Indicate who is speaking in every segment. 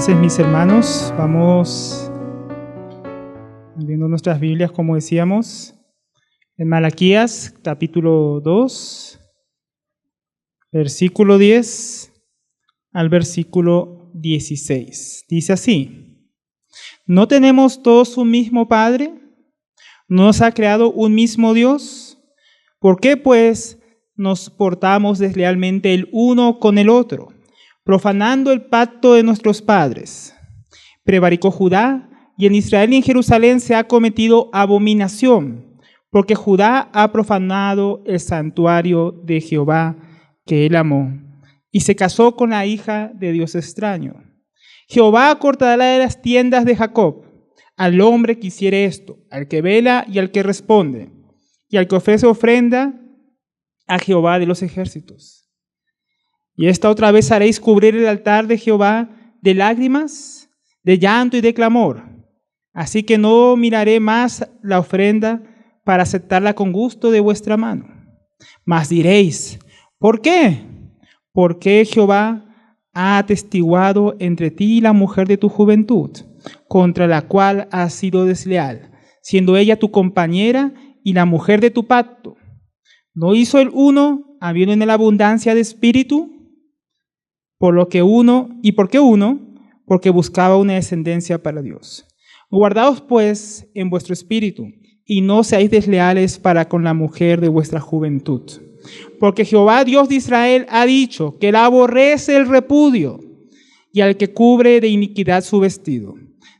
Speaker 1: Entonces, mis hermanos, vamos viendo nuestras Biblias, como decíamos, en Malaquías, capítulo 2, versículo 10 al versículo 16. Dice así: ¿No tenemos todos un mismo Padre? ¿No nos ha creado un mismo Dios? ¿Por qué, pues, nos portamos deslealmente el uno con el otro, profanando el pacto de nuestros padres? Prevaricó Judá, y en Israel y en Jerusalén se ha cometido abominación, porque Judá ha profanado el santuario de Jehová que él amó, y se casó con la hija de Dios extraño. Jehová cortará de las tiendas de Jacob al hombre que hiciere esto, al que vela y al que responde, y al que ofrece ofrenda a Jehová de los ejércitos. Y esta otra vez haréis cubrir el altar de Jehová de lágrimas, de llanto y de clamor. Así que no miraré más la ofrenda para aceptarla con gusto de vuestra mano. Mas diréis: ¿por qué? Porque Jehová ha atestiguado entre ti y la mujer de tu juventud, contra la cual has sido desleal, siendo ella tu compañera y la mujer de tu pacto. ¿No hizo el uno, habiendo en él abundancia de espíritu? ¿Por qué uno? Porque buscaba una descendencia para Dios. Guardaos pues en vuestro espíritu, y no seáis desleales para con la mujer de vuestra juventud. Porque Jehová, Dios de Israel, ha dicho que él aborrece el repudio y al que cubre de iniquidad su vestido.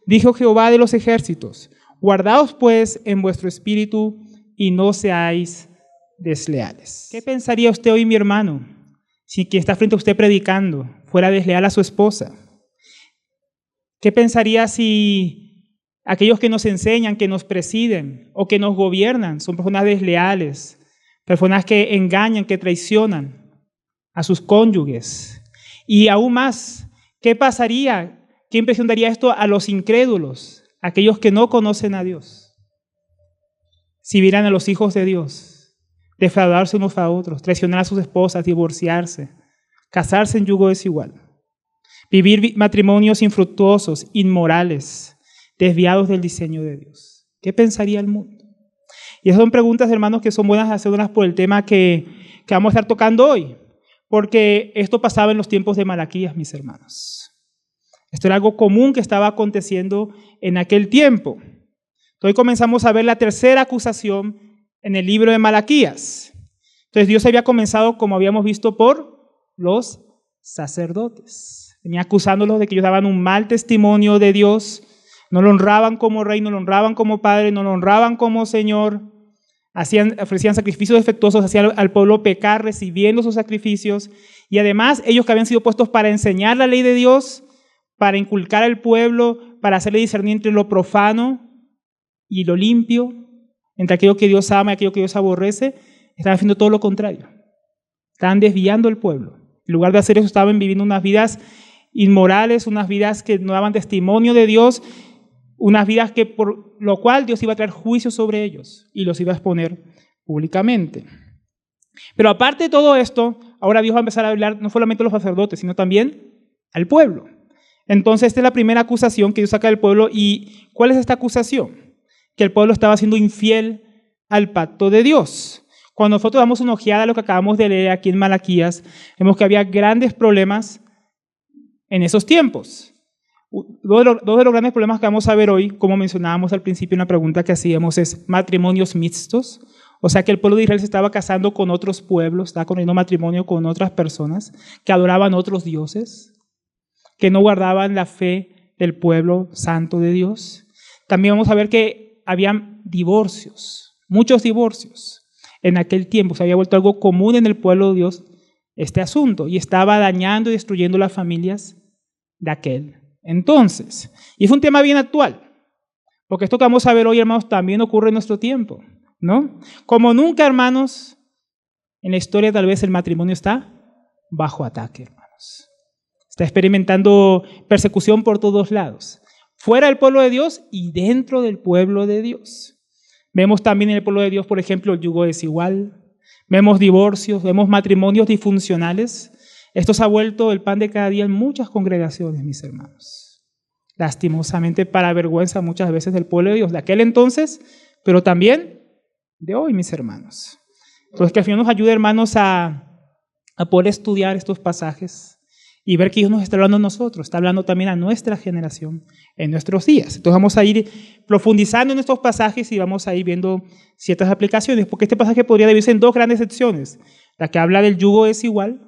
Speaker 1: Dijo Jehová de los ejércitos: guardaos pues en vuestro espíritu y no seáis desleales. ¿Qué pensaría usted hoy, mi hermano, si quien está frente a usted predicando fuera desleal a su esposa? ¿Qué pensaría si aquellos que nos enseñan, que nos presiden o que nos gobiernan son personas desleales, personas que engañan, que traicionan a sus cónyuges? Y aún más, ¿qué pasaría? ¿Qué impresión daría esto a los incrédulos, aquellos que no conocen a Dios? Si vieran a los hijos de Dios defraudarse unos a otros, traicionar a sus esposas, divorciarse, casarse en yugo desigual, vivir matrimonios infructuosos, inmorales, desviados del diseño de Dios. ¿Qué pensaría el mundo? Y esas son preguntas, hermanos, que son buenas hacerlas por el tema que vamos a estar tocando hoy, porque esto pasaba en los tiempos de Malaquías, mis hermanos. Esto era algo común que estaba aconteciendo en aquel tiempo. Hoy comenzamos a ver la tercera acusación en el libro de Malaquías. Entonces Dios había comenzado, como habíamos visto, por los sacerdotes. Venía acusándolos de que ellos daban un mal testimonio de Dios, no lo honraban como rey, no lo honraban como padre, no lo honraban como Señor, ofrecían sacrificios defectuosos, hacían al pueblo pecar recibiendo sus sacrificios, y además ellos que habían sido puestos para enseñar la ley de Dios, para inculcar al pueblo, para hacerle discernir entre lo profano y lo limpio, entre aquello que Dios ama y aquello que Dios aborrece, estaban haciendo todo lo contrario. Estaban desviando al pueblo. En lugar de hacer eso, estaban viviendo unas vidas inmorales, unas vidas que no daban testimonio de Dios, unas vidas que por lo cual Dios iba a traer juicio sobre ellos y los iba a exponer públicamente. Pero aparte de todo esto, ahora Dios va a empezar a hablar no solamente a los sacerdotes, sino también al pueblo. Entonces, esta es la primera acusación que Dios saca del pueblo. ¿Y cuál es esta acusación? Que el pueblo estaba siendo infiel al pacto de Dios. Cuando nosotros damos una ojeada a lo que acabamos de leer aquí en Malaquías, vemos que había grandes problemas en esos tiempos. Dos de los grandes problemas que vamos a ver hoy, como mencionábamos al principio en la pregunta que hacíamos, es matrimonios mixtos. O sea que el pueblo de Israel se estaba casando con otros pueblos, estaba contrayendo matrimonio con otras personas que adoraban otros dioses, que no guardaban la fe del pueblo santo de Dios. También vamos a ver que habían divorcios, muchos divorcios. En aquel tiempo se había vuelto algo común en el pueblo de Dios este asunto y estaba dañando y destruyendo las familias de aquel entonces. Y es un tema bien actual, porque esto que vamos a ver hoy, hermanos, también ocurre en nuestro tiempo, ¿no? Como nunca, hermanos, en la historia tal vez el matrimonio está bajo ataque, hermanos. Está experimentando persecución por todos lados, fuera del pueblo de Dios y dentro del pueblo de Dios. Vemos también en el pueblo de Dios, por ejemplo, el yugo desigual, vemos divorcios, vemos matrimonios disfuncionales. Esto se ha vuelto el pan de cada día en muchas congregaciones, mis hermanos. lastimosamente para vergüenza muchas veces del pueblo de Dios de aquel entonces, pero también de hoy, mis hermanos. Entonces, que al Señor nos ayude, hermanos, a poder estudiar estos pasajes y ver que Dios nos está hablando a nosotros, está hablando también a nuestra generación en nuestros días. Entonces vamos a ir profundizando en estos pasajes y vamos a ir viendo ciertas aplicaciones, porque este pasaje podría dividirse en dos grandes secciones, la que habla del yugo desigual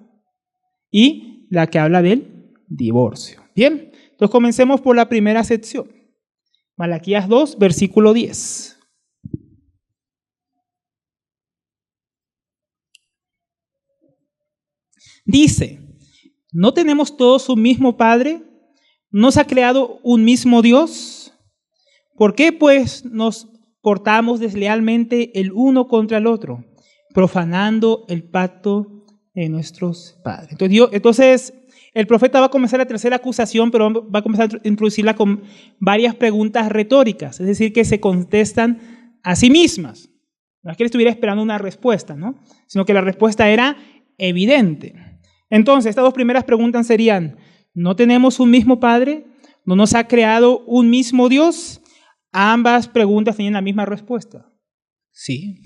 Speaker 1: y la que habla del divorcio. Bien, entonces comencemos por la primera sección. Malaquías 2, versículo 10. Dice, ¿no tenemos todos un mismo Padre? ¿Nos ha creado un mismo Dios? ¿Por qué pues nos portamos deslealmente el uno contra el otro, profanando el pacto de nuestros padres? Entonces, el profeta va a comenzar la tercera acusación, pero va a comenzar a introducirla con varias preguntas retóricas, es decir, que se contestan a sí mismas. No es que él estuviera esperando una respuesta, ¿no? Sino que la respuesta era evidente. Entonces, estas dos primeras preguntas serían, ¿no tenemos un mismo Padre? ¿No nos ha creado un mismo Dios? Ambas preguntas tienen la misma respuesta. Sí.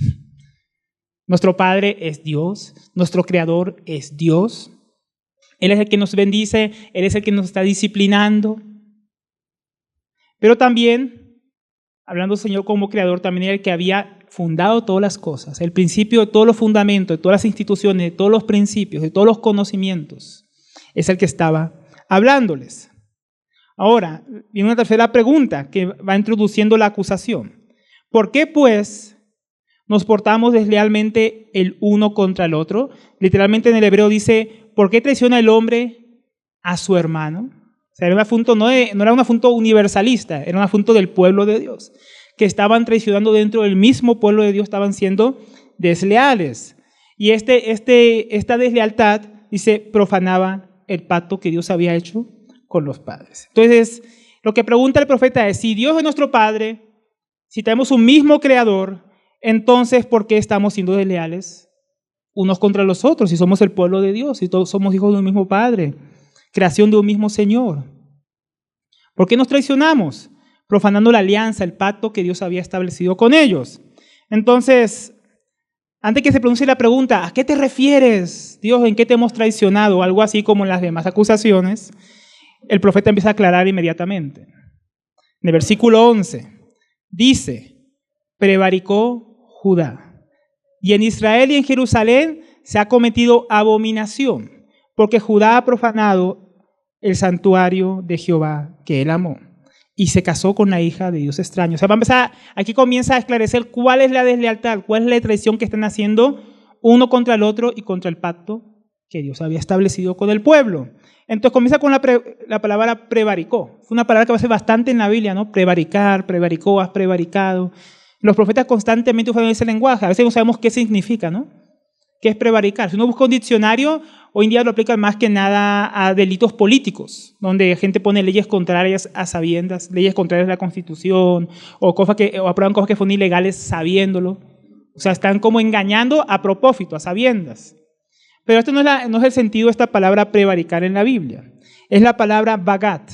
Speaker 1: Nuestro Padre es Dios, nuestro Creador es Dios. Él es el que nos bendice, Él es el que nos está disciplinando. Pero también, hablando del Señor como Creador, también era el que había fundado todas las cosas, el principio de todos los fundamentos, de todas las instituciones, de todos los principios, de todos los conocimientos. Es el que estaba hablándoles. Ahora, viene una tercera pregunta que va introduciendo la acusación. ¿Por qué, pues, nos portamos deslealmente el uno contra el otro? Literalmente en el hebreo dice, ¿por qué traiciona el hombre a su hermano? O sea, era un asunto, no era un asunto universalista, era un asunto del pueblo de Dios, que estaban traicionando dentro del mismo pueblo de Dios, estaban siendo desleales. Y esta deslealtad, dice, profanaba el pacto que Dios había hecho con los padres. Entonces, lo que pregunta el profeta es, si Dios es nuestro Padre, si tenemos un mismo Creador, entonces, ¿por qué estamos siendo desleales unos contra los otros? Si somos el pueblo de Dios, si todos somos hijos de un mismo Padre, creación de un mismo Señor. ¿Por qué nos traicionamos? Profanando la alianza, el pacto que Dios había establecido con ellos. Entonces, antes que se pronuncie la pregunta, ¿a qué te refieres, Dios? ¿En qué te hemos traicionado? Algo así como en las demás acusaciones, el profeta empieza a aclarar inmediatamente. En el versículo 11 dice, prevaricó Judá, y en Israel y en Jerusalén se ha cometido abominación, porque Judá ha profanado el santuario de Jehová que él amó, y se casó con la hija de Dios extraño. O sea, aquí comienza a esclarecer cuál es la deslealtad, cuál es la traición que están haciendo uno contra el otro y contra el pacto que Dios había establecido con el pueblo. Entonces comienza con la palabra prevaricó. Fue una palabra que aparece bastante en la Biblia, ¿no? Prevaricar, prevaricó, has prevaricado. Los profetas constantemente usan ese lenguaje. A veces no sabemos qué significa, ¿no? ¿Qué es prevaricar? Si uno busca un diccionario, hoy en día lo aplican más que nada a delitos políticos, donde la gente pone leyes contrarias a sabiendas, leyes contrarias a la Constitución, o aprueban cosas que fueron ilegales sabiéndolo. O sea, están como engañando a propósito, a sabiendas. Pero esto no es el sentido de esta palabra prevaricar en la Biblia. Es la palabra bagat,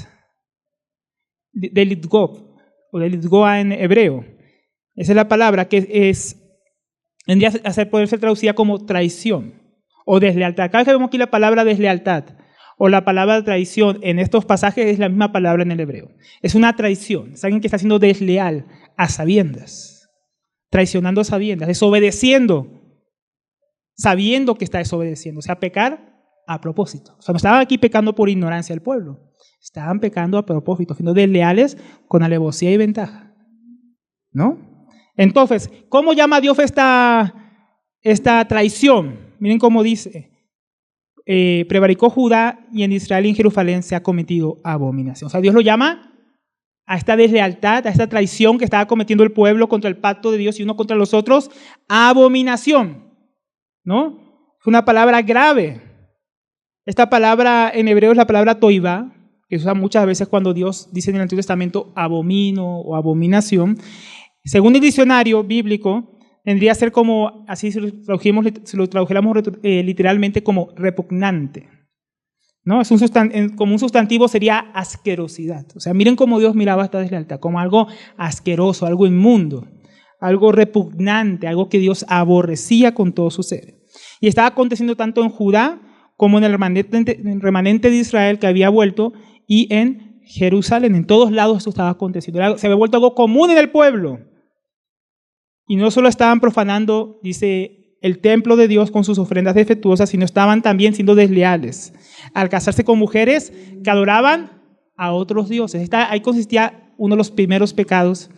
Speaker 1: de litgov, o de litgoa en hebreo. Esa es la palabra que tendría a poder ser traducida como traición o deslealtad. Cada vez que vemos aquí la palabra deslealtad o la palabra traición en estos pasajes es la misma palabra en el hebreo. Es una traición, es alguien que está siendo desleal a sabiendas, traicionando a sabiendas, desobedeciendo, sabiendo que está desobedeciendo. O sea, pecar a propósito. O sea, no estaban aquí pecando por ignorancia del pueblo, estaban pecando a propósito, siendo desleales con alevosía y ventaja. ¿No? Entonces, ¿cómo llama Dios esta traición? Miren cómo dice, prevaricó Judá y en Israel y en Jerusalén se ha cometido abominación. O sea, Dios lo llama a esta deslealtad, a esta traición que estaba cometiendo el pueblo contra el pacto de Dios y uno contra los otros, abominación, ¿no? Fue una palabra grave. Esta palabra en hebreo es la palabra toivá, que se usa muchas veces cuando Dios dice en el Antiguo Testamento abomino o abominación. Según el diccionario bíblico, tendría a ser como, así si lo tradujéramos literalmente como repugnante, ¿no? Como un sustantivo sería asquerosidad. O sea, miren cómo Dios miraba esta deslealtad, como algo asqueroso, algo inmundo, algo repugnante, algo que Dios aborrecía con todo su ser. Y estaba aconteciendo tanto en Judá como en el remanente de Israel que había vuelto, y en Jerusalén. En todos lados esto estaba aconteciendo. Se había vuelto algo común en el pueblo. Y no solo estaban profanando, dice, el templo de Dios con sus ofrendas defectuosas, sino estaban también siendo desleales al casarse con mujeres que adoraban a otros dioses. Ahí consistía uno de los primeros pecados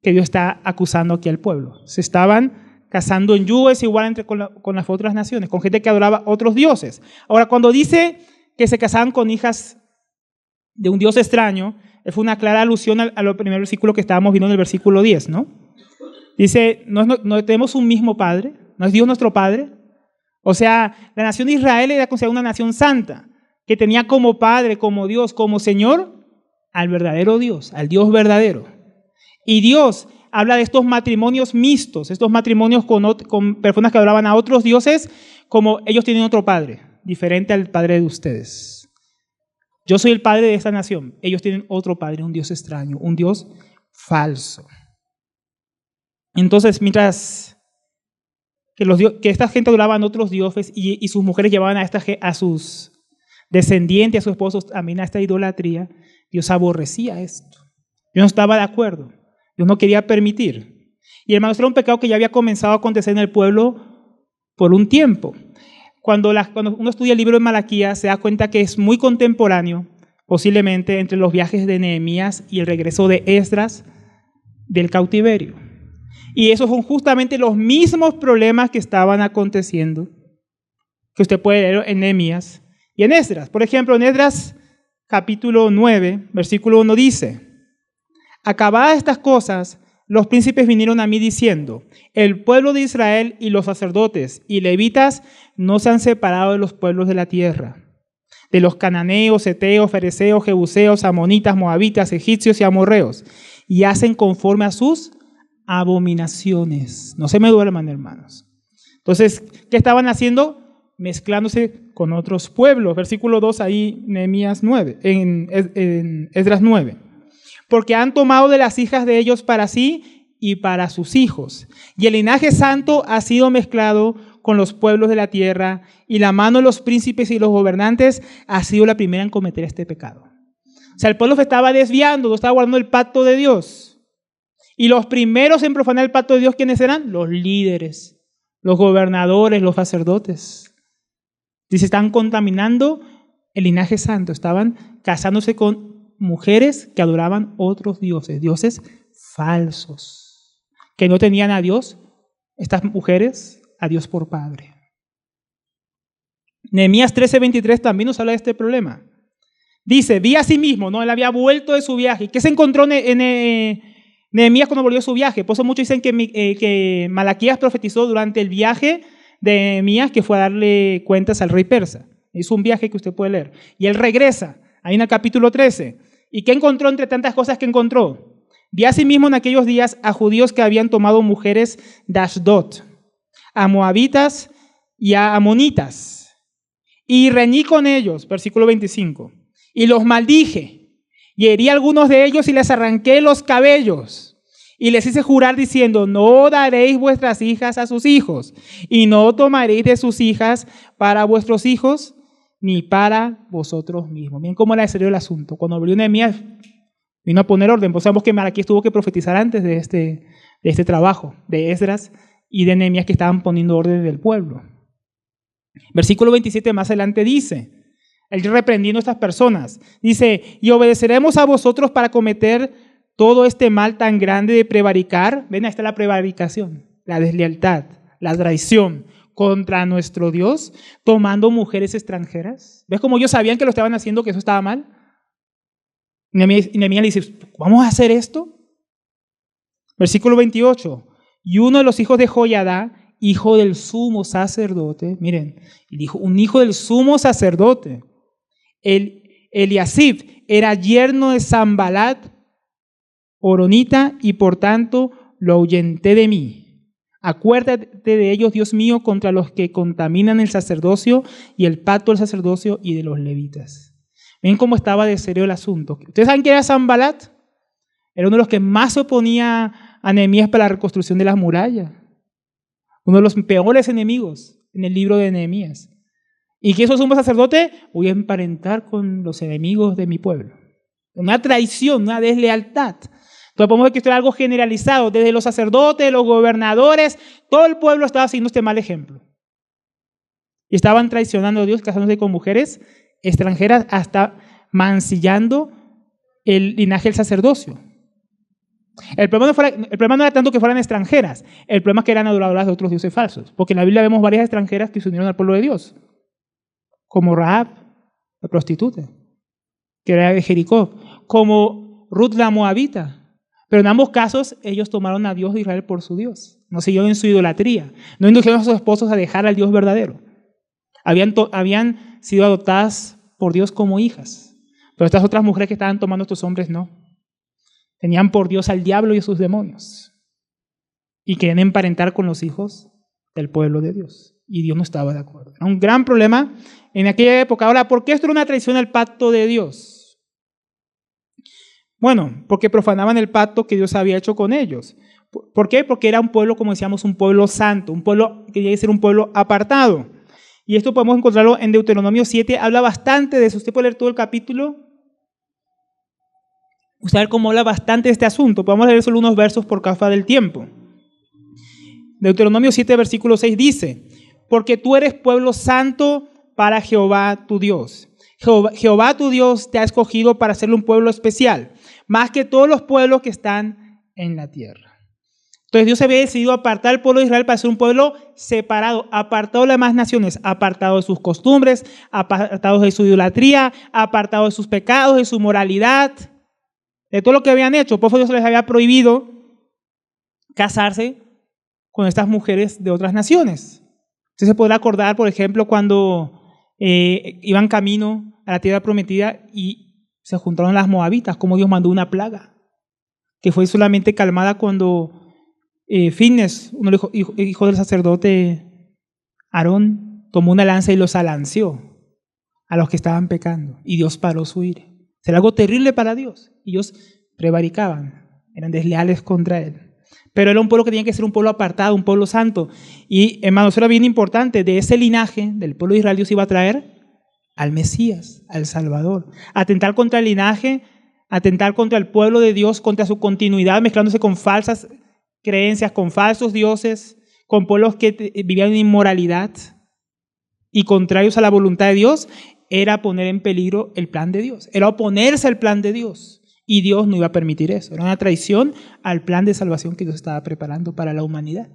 Speaker 1: que Dios está acusando aquí al pueblo. Se estaban casando en yugo desigual con las otras naciones, con gente que adoraba otros dioses. Ahora, cuando dice que se casaban con hijas de un dios extraño, fue una clara alusión al primer versículo que estábamos viendo en el versículo 10, ¿no? Dice, no tenemos un mismo Padre, ¿no es Dios nuestro Padre? O sea, la nación de Israel era considerada una nación santa, que tenía como Padre, como Dios, como Señor, al verdadero Dios, al Dios verdadero. Y Dios habla de estos matrimonios mixtos, estos matrimonios con personas que adoraban a otros dioses, como ellos tienen otro Padre, diferente al Padre de ustedes. Yo soy el Padre de esta nación, ellos tienen otro Padre, un Dios extraño, un Dios falso. Entonces, mientras que esta gente adoraban a otros dioses y sus mujeres llevaban a sus descendientes, a sus esposos también a esta idolatría, Dios aborrecía esto. Dios no estaba de acuerdo. Dios no quería permitir. Y hermanos, era un pecado que ya había comenzado a acontecer en el pueblo por un tiempo. Cuando uno estudia el libro de Malaquías, se da cuenta que es muy contemporáneo, posiblemente entre los viajes de Nehemías y el regreso de Esdras del cautiverio. Y esos son justamente los mismos problemas que estaban aconteciendo, que usted puede leer en Nehemías y en Esdras. Por ejemplo, en Esdras capítulo 9, versículo 1 dice: acabadas estas cosas, los príncipes vinieron a mí diciendo: el pueblo de Israel y los sacerdotes y levitas no se han separado de los pueblos de la tierra, de los cananeos, heteos, fereceos, jebuseos, amonitas, moabitas, egipcios y amorreos, y hacen conforme a sus abominaciones. No se me duerman, hermanos. Entonces, ¿qué estaban haciendo? Mezclándose con otros pueblos. Versículo 2 ahí, Nehemías 9, en Esdras 9. Porque han tomado de las hijas de ellos para sí y para sus hijos. Y el linaje santo ha sido mezclado con los pueblos de la tierra, y la mano de los príncipes y los gobernantes ha sido la primera en cometer este pecado. O sea, el pueblo se estaba desviando, no estaba guardando el pacto de Dios. Y los primeros en profanar el pacto de Dios, ¿quiénes eran? Los líderes, los gobernadores, los sacerdotes. Dice, están contaminando el linaje santo, estaban casándose con mujeres que adoraban otros dioses, dioses falsos, que no tenían a Dios, estas mujeres, a Dios por Padre. Nehemías 13:23 también nos habla de este problema. Dice, vi a sí mismo, ¿no? Él había vuelto de su viaje. ¿Qué se encontró en Nehemías cuando volvió de su viaje? Por eso muchos dicen que Malaquías profetizó durante el viaje de Nehemías, que fue a darle cuentas al rey persa. Es un viaje que usted puede leer. Y él regresa, ahí en el capítulo 13. ¿Y qué encontró entre tantas cosas que encontró? Vi a sí mismo en aquellos días a judíos que habían tomado mujeres de Ashdod, a moabitas y a amonitas. Y reñí con ellos, versículo 25, y los maldije. Y herí a algunos de ellos y les arranqué los cabellos. Y les hice jurar diciendo, no daréis vuestras hijas a sus hijos, y no tomaréis de sus hijas para vuestros hijos, ni para vosotros mismos. Miren cómo era serio el asunto. Cuando volvió Nehemías, vino a poner orden. Pues sabemos que Malaquías tuvo que profetizar antes de este trabajo, de Esdras y de Nehemías, que estaban poniendo orden del pueblo. Versículo 27 más adelante dice, él reprendiendo a estas personas, dice, y obedeceremos a vosotros para cometer todo este mal tan grande de prevaricar. Ven, ahí está la prevaricación, la deslealtad, la traición contra nuestro Dios, tomando mujeres extranjeras. ¿Ves cómo ellos sabían que lo estaban haciendo, que eso estaba mal? Y Nehemías le dice, ¿vamos a hacer esto? Versículo 28, y uno de los hijos de Joiada, hijo del sumo sacerdote, miren, dijo, un hijo del sumo sacerdote, Eliasib, era yerno de Sanbalat, horonita, y por tanto lo ahuyenté de mí. Acuérdate de ellos, Dios mío, contra los que contaminan el sacerdocio y el pacto del sacerdocio y de los levitas. Ven cómo estaba de serio el asunto. ¿Ustedes saben quién era Sanbalat? Era uno de los que más se oponía a Nehemías para la reconstrucción de las murallas. Uno de los peores enemigos en el libro de Nehemías. ¿Y qué hizo el sumo sacerdote? Voy a emparentar con los enemigos de mi pueblo. Una traición, una deslealtad. Entonces podemos ver que esto era algo generalizado. Desde los sacerdotes, los gobernadores, todo el pueblo estaba siguiendo este mal ejemplo. Y estaban traicionando a Dios, casándose con mujeres extranjeras, hasta mancillando el linaje del sacerdocio. El problema no era tanto que fueran extranjeras, el problema es que eran adoradoras de otros dioses falsos. Porque en la Biblia vemos varias extranjeras que se unieron al pueblo de Dios, como Rahab, la prostituta, que era de Jericó, como Ruth la moabita. Pero en ambos casos ellos tomaron a Dios de Israel por su Dios. No siguieron en su idolatría. No indujeron a sus esposos a dejar al Dios verdadero. Habían sido adoptadas por Dios como hijas. Pero estas otras mujeres que estaban tomando a estos hombres no. Tenían por Dios al diablo y a sus demonios. Y querían emparentar con los hijos del pueblo de Dios. Y Dios no estaba de acuerdo. Era un gran problema en aquella época. Ahora, ¿por qué esto era una traición al pacto de Dios? Bueno, porque profanaban el pacto que Dios había hecho con ellos. ¿Por qué? Porque era un pueblo, como decíamos, un pueblo santo, un pueblo que debía ser un pueblo apartado. Y esto podemos encontrarlo en Deuteronomio 7, habla bastante de eso. Usted puede leer todo el capítulo. Usted va a ver cómo habla bastante de este asunto. Podemos leer solo unos versos por causa del tiempo. Deuteronomio 7, versículo 6 dice: porque tú eres pueblo santo para Jehová tu Dios. Jehová tu Dios te ha escogido para ser un pueblo especial, más que todos los pueblos que están en la tierra. Entonces Dios había decidido apartar al pueblo de Israel para ser un pueblo separado, apartado de las demás naciones, apartado de sus costumbres, apartado de su idolatría, apartado de sus pecados, de su moralidad, de todo lo que habían hecho. Por eso Dios les había prohibido casarse con estas mujeres de otras naciones. Usted se podrá acordar, por ejemplo, cuando iban camino a la tierra prometida y se juntaron las moabitas, como Dios mandó una plaga, que fue solamente calmada cuando Finnes, uno de los hijos del sacerdote Aarón, tomó una lanza y los alanceó a los que estaban pecando, y Dios paró su ira. Era algo terrible para Dios. Ellos prevaricaban, eran desleales contra él. Pero era un pueblo que tenía que ser un pueblo apartado, un pueblo santo. Y, hermanos, era bien importante, de ese linaje del pueblo de Israel Dios iba a traer al Mesías, al Salvador. Atentar contra el linaje, atentar contra el pueblo de Dios, contra su continuidad, mezclándose con falsas creencias, con falsos dioses, con pueblos que vivían en inmoralidad y contrarios a la voluntad de Dios, era poner en peligro el plan de Dios, era oponerse al plan de Dios. Y Dios no iba a permitir eso. Era una traición al plan de salvación que Dios estaba preparando para la humanidad.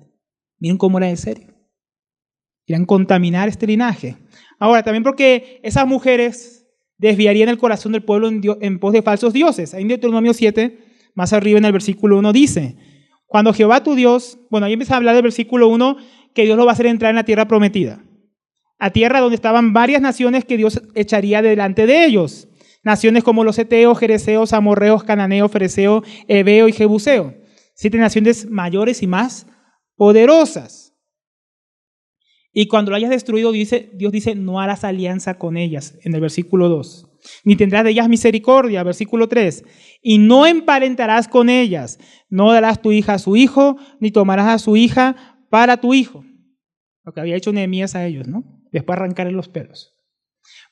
Speaker 1: Miren cómo era de serio. Querían contaminar este linaje. Ahora, también porque esas mujeres desviarían el corazón del pueblo en pos de falsos dioses. Ahí en Deuteronomio 7, más arriba en el versículo 1 dice: cuando Jehová tu Dios, bueno, ahí empieza a hablar del versículo 1, que Dios lo va a hacer entrar en la tierra prometida. A tierra donde estaban varias naciones que Dios echaría delante de ellos. Naciones como los heteos, jereseos, amorreos, cananeos, ferezeos, heveo y jebuseo. 7 naciones mayores y más poderosas. Y cuando lo hayas destruido, Dios dice, no harás alianza con ellas, en el versículo 2. Ni tendrás de ellas misericordia, versículo 3. Y no emparentarás con ellas. No darás tu hija a su hijo, ni tomarás a su hija para tu hijo. Lo que había hecho Nehemías a ellos, ¿no? Después arrancarle los pelos.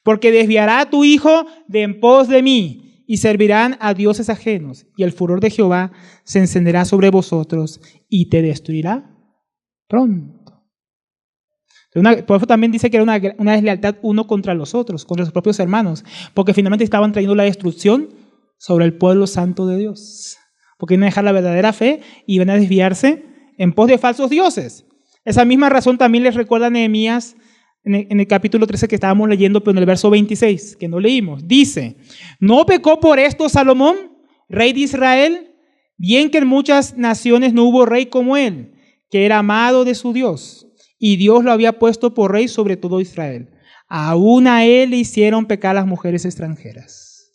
Speaker 1: Porque desviará a tu hijo de en pos de mí, y servirán a dioses ajenos, y el furor de Jehová se encenderá sobre vosotros, y te destruirá pronto. Por eso también dice que era una deslealtad uno contra los otros, contra sus propios hermanos, porque finalmente estaban trayendo la destrucción sobre el pueblo santo de Dios. Porque iban a dejar la verdadera fe y iban a desviarse en pos de falsos dioses. Esa misma razón también les recuerda a Nehemías en el capítulo 13 que estábamos leyendo, pero en el verso 26, que no leímos. Dice: ¿no pecó por esto Salomón, rey de Israel? Bien que en muchas naciones no hubo rey como él, que era amado de su Dios, y Dios lo había puesto por rey sobre todo Israel. Aún a él le hicieron pecar las mujeres extranjeras.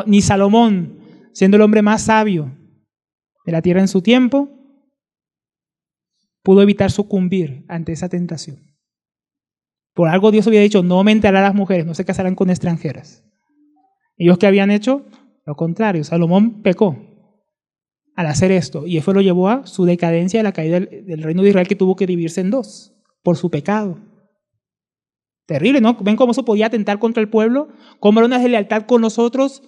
Speaker 1: Ni Salomón, siendo el hombre más sabio de la tierra en su tiempo, pudo evitar sucumbir ante esa tentación. Por algo Dios había dicho, no aumentará las mujeres, no se casarán con extranjeras. Ellos que habían hecho lo contrario. Salomón pecó al hacer esto y eso lo llevó a su decadencia, a la caída del reino de Israel, que tuvo que dividirse en dos por su pecado. Terrible, ¿no? ¿Ven cómo eso podía atentar contra el pueblo? ¿Cómo era una deslealtad con nosotros?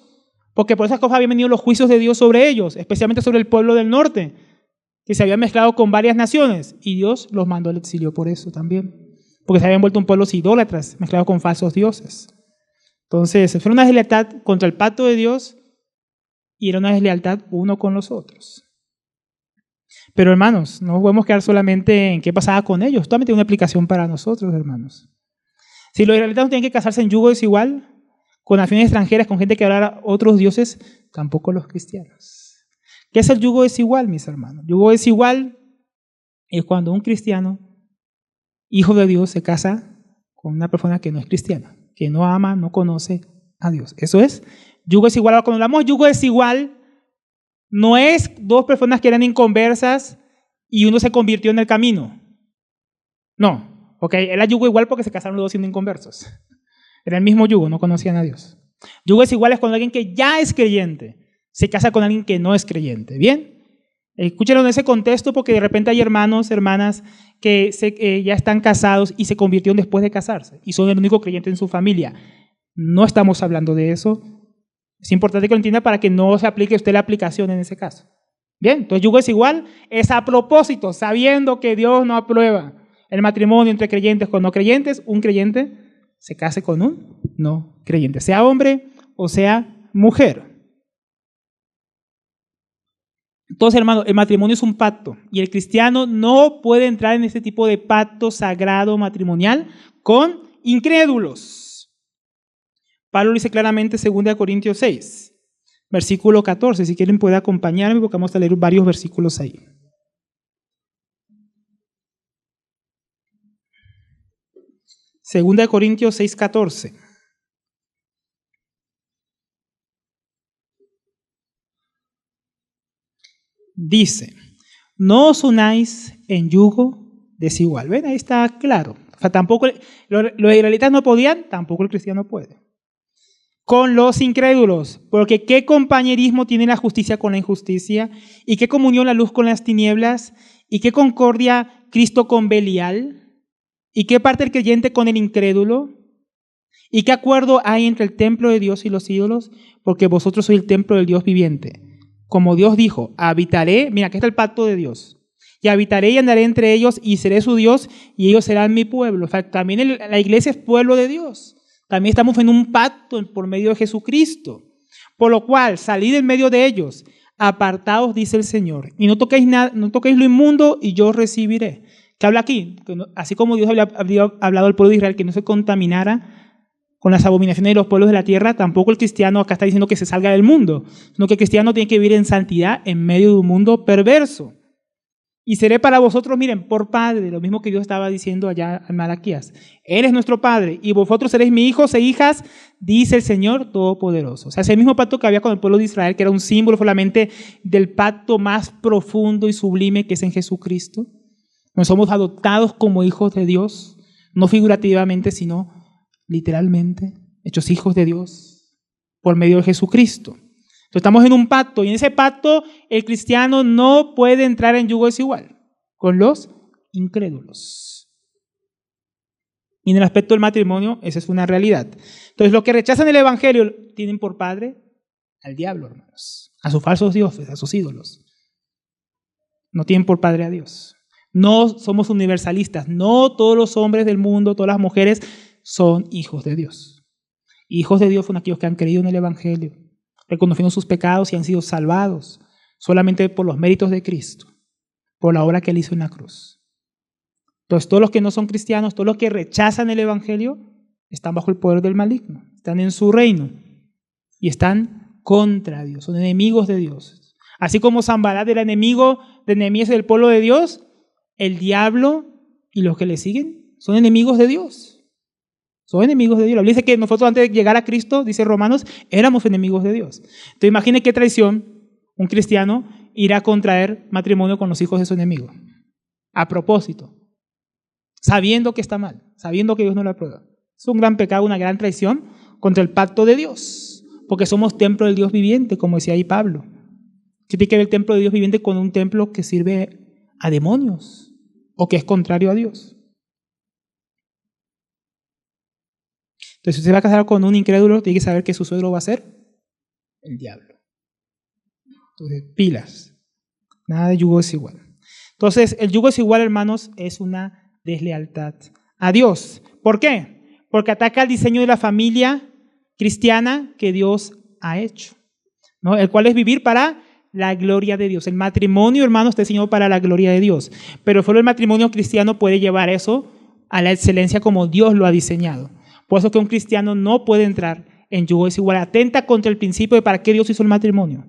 Speaker 1: Porque por esas cosas habían venido los juicios de Dios sobre ellos, especialmente sobre el pueblo del norte, que se había mezclado con varias naciones. Y Dios los mandó al exilio por eso también. Porque se habían vuelto un pueblo idólatras, mezclado con falsos dioses. Entonces, fue una deslealtad contra el pacto de Dios y era una deslealtad uno con los otros. Pero hermanos, no podemos quedar solamente en qué pasaba con ellos. También tiene una aplicación para nosotros, hermanos. Si los israelitas no tienen que casarse en yugo desigual, con naciones extranjeras, con gente que hablara otros dioses, tampoco los cristianos. ¿Qué es el yugo desigual, mis hermanos? Yugo desigual es cuando un cristiano, hijo de Dios, se casa con una persona que no es cristiana, que no ama, no conoce a Dios. Eso es yugo desigual. Ahora, cuando hablamos de yugo desigual, no es dos personas que eran inconversas y uno se convirtió en el camino. No. Okay, era yugo igual porque se casaron los dos siendo inconversos. Era el mismo yugo, no conocían a Dios. Yugo desigual es cuando alguien que ya es creyente se casa con alguien que no es creyente. ¿Bien? Escúchenlo en ese contexto porque de repente hay hermanos, hermanas que ya están casados y se convirtieron después de casarse y son el único creyente en su familia. No estamos hablando de eso. Es importante que lo entienda para que no se aplique usted la aplicación en ese caso. Bien, entonces yugo desigual es a propósito, sabiendo que Dios no aprueba el matrimonio entre creyentes con no creyentes. Un creyente se case con un no creyente, sea hombre o sea mujer. Entonces, hermano, el matrimonio es un pacto y el cristiano no puede entrar en este tipo de pacto sagrado matrimonial con incrédulos. Pablo lo dice claramente en 2 Corintios 6, versículo 14. Si quieren puede acompañarme porque vamos a leer varios versículos ahí. Segunda de Corintios 6:14. Dice, no os unáis en yugo desigual. ¿Ven? Ahí está claro. O sea, tampoco los israelitas no podían, tampoco el cristiano puede. Con los incrédulos, porque ¿qué compañerismo tiene la justicia con la injusticia? ¿Y qué comunión la luz con las tinieblas? ¿Y qué concordia Cristo con Belial? ¿Y qué parte el creyente con el incrédulo? ¿Y qué acuerdo hay entre el templo de Dios y los ídolos? Porque vosotros sois el templo del Dios viviente. Como Dios dijo, habitaré, mira, aquí está el pacto de Dios. Y habitaré y andaré entre ellos y seré su Dios y ellos serán mi pueblo. O sea, también la iglesia es pueblo de Dios. También estamos en un pacto por medio de Jesucristo. Por lo cual, salid en medio de ellos, apartaos, dice el Señor, y no toquéis nada, no toquéis lo inmundo y yo os recibiré. ¿Qué habla aquí? Que no, así como Dios había hablado al pueblo de Israel que no se contaminara con las abominaciones de los pueblos de la tierra, tampoco el cristiano acá está diciendo que se salga del mundo, sino que el cristiano tiene que vivir en santidad en medio de un mundo perverso. Y seré para vosotros, miren, por padre, lo mismo que Dios estaba diciendo allá en Malaquías. Él es nuestro padre y vosotros seréis mis hijos e hijas, dice el Señor Todopoderoso. O sea, ese mismo pacto que había con el pueblo de Israel, que era un símbolo solamente del pacto más profundo y sublime que es en Jesucristo. Nos somos adoptados como hijos de Dios, no figurativamente, sino literalmente, hechos hijos de Dios por medio de Jesucristo. Entonces estamos en un pacto y en ese pacto el cristiano no puede entrar en yugo desigual con los incrédulos. Y en el aspecto del matrimonio, esa es una realidad. Entonces los que rechazan el evangelio tienen por padre al diablo, hermanos, a sus falsos dioses, a sus ídolos. No tienen por padre a Dios. No somos universalistas. No todos los hombres del mundo, todas las mujeres son hijos de Dios. Hijos de Dios son aquellos que han creído en el evangelio, reconociendo sus pecados y han sido salvados solamente por los méritos de Cristo, por la obra que Él hizo en la cruz. Entonces, todos los que no son cristianos, todos los que rechazan el evangelio, están bajo el poder del maligno, están en su reino y están contra Dios, son enemigos de Dios. Así como Sanbalat era enemigo de Nehemías y del pueblo de Dios, el diablo y los que le siguen son enemigos de Dios. Son enemigos de Dios. La Biblia dice que nosotros antes de llegar a Cristo, dice Romanos, éramos enemigos de Dios. Entonces imagine qué traición un cristiano irá a contraer matrimonio con los hijos de su enemigo. a propósito, sabiendo que está mal, sabiendo que Dios no lo aprueba. Es un gran pecado, una gran traición contra el pacto de Dios, porque somos templo del Dios viviente, como decía ahí Pablo. ¿Qué tiene que ver el templo de Dios viviente con un templo que sirve a demonios o que es contrario a Dios? Entonces, si usted va a casar con un incrédulo, tiene que saber que su suegro va a ser el diablo. Entonces, pilas. Nada de yugo desigual. Entonces, el yugo desigual, hermanos, es una deslealtad a Dios. ¿Por qué? Porque ataca el diseño de la familia cristiana que Dios ha hecho, ¿no? El cual es vivir para la gloria de Dios. El matrimonio, hermanos, está diseñado para la gloria de Dios. Pero solo el matrimonio cristiano puede llevar eso a la excelencia como Dios lo ha diseñado. Por eso que un cristiano no puede entrar en yugo desigual. Atenta contra el principio de para qué Dios hizo el matrimonio.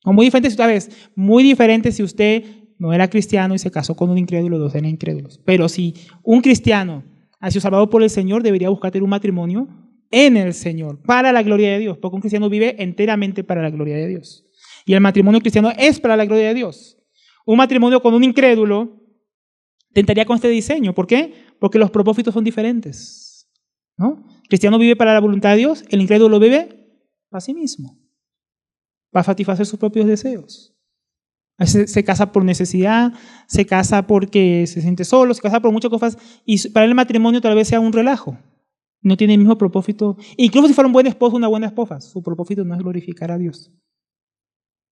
Speaker 1: O muy diferente, otra vez, muy diferente si usted no era cristiano y se casó con un incrédulo, los dos eran incrédulos. Pero si un cristiano ha sido salvado por el Señor, debería buscar tener un matrimonio en el Señor, para la gloria de Dios, porque un cristiano vive enteramente para la gloria de Dios. Y el matrimonio cristiano es para la gloria de Dios. Un matrimonio con un incrédulo tentaría con este diseño. ¿Por qué? Porque los propósitos son diferentes, ¿no? El cristiano vive para la voluntad de Dios, el incrédulo vive para sí mismo, para satisfacer sus propios deseos. Se casa por necesidad, se casa porque se siente solo, se casa por muchas cosas, y para el matrimonio tal vez sea un relajo. No tiene el mismo propósito. Incluso si fuera un buen esposo o una buena esposa, su propósito no es glorificar a Dios.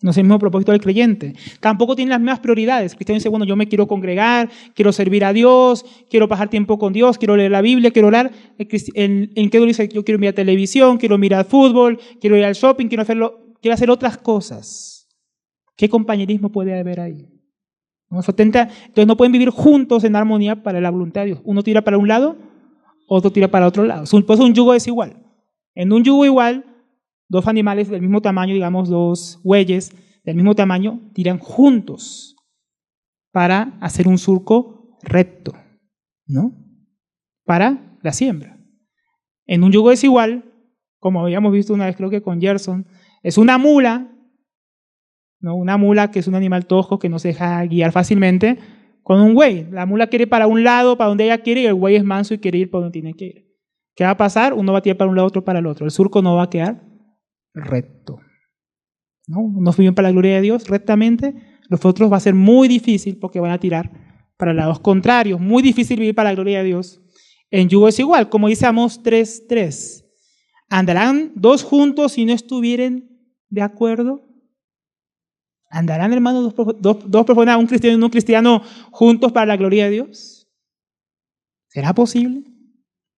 Speaker 1: No es el mismo propósito del creyente. Tampoco tiene las mismas prioridades. El cristiano dice, bueno, yo me quiero congregar, quiero servir a Dios, quiero pasar tiempo con Dios, quiero leer la Biblia, quiero orar. El incrédulo dice, yo quiero mirar televisión, quiero mirar fútbol, quiero ir al shopping, quiero hacer otras cosas. ¿Qué compañerismo puede haber ahí? Entonces no pueden vivir juntos en armonía para la voluntad de Dios. Uno tira para un lado, otro tira para otro lado. Por eso un yugo desigual. En un yugo igual, dos animales del mismo tamaño, digamos dos bueyes del mismo tamaño, tiran juntos para hacer un surco recto, ¿no? Para la siembra. En un yugo desigual, como habíamos visto una vez creo que con Gerson, es una mula, ¿no? Una mula que es un animal tosco que no se deja guiar fácilmente, con un buey. La mula quiere ir para un lado, para donde ella quiere, y el buey es manso y quiere ir para donde tiene que ir. ¿Qué va a pasar? Uno va a tirar para un lado, otro para el otro. El surco no va a quedar recto, ¿no? Unos viven para la gloria de Dios rectamente, los otros va a ser muy difícil porque van a tirar para lados contrarios. Muy difícil vivir para la gloria de Dios en yugo desigual. Como dice Amós 3:3, ¿andarán dos juntos si no estuvieren de acuerdo? ¿Andarán, hermanos, dos personas, un cristiano y un no cristiano, juntos para la gloria de Dios? ¿Será posible?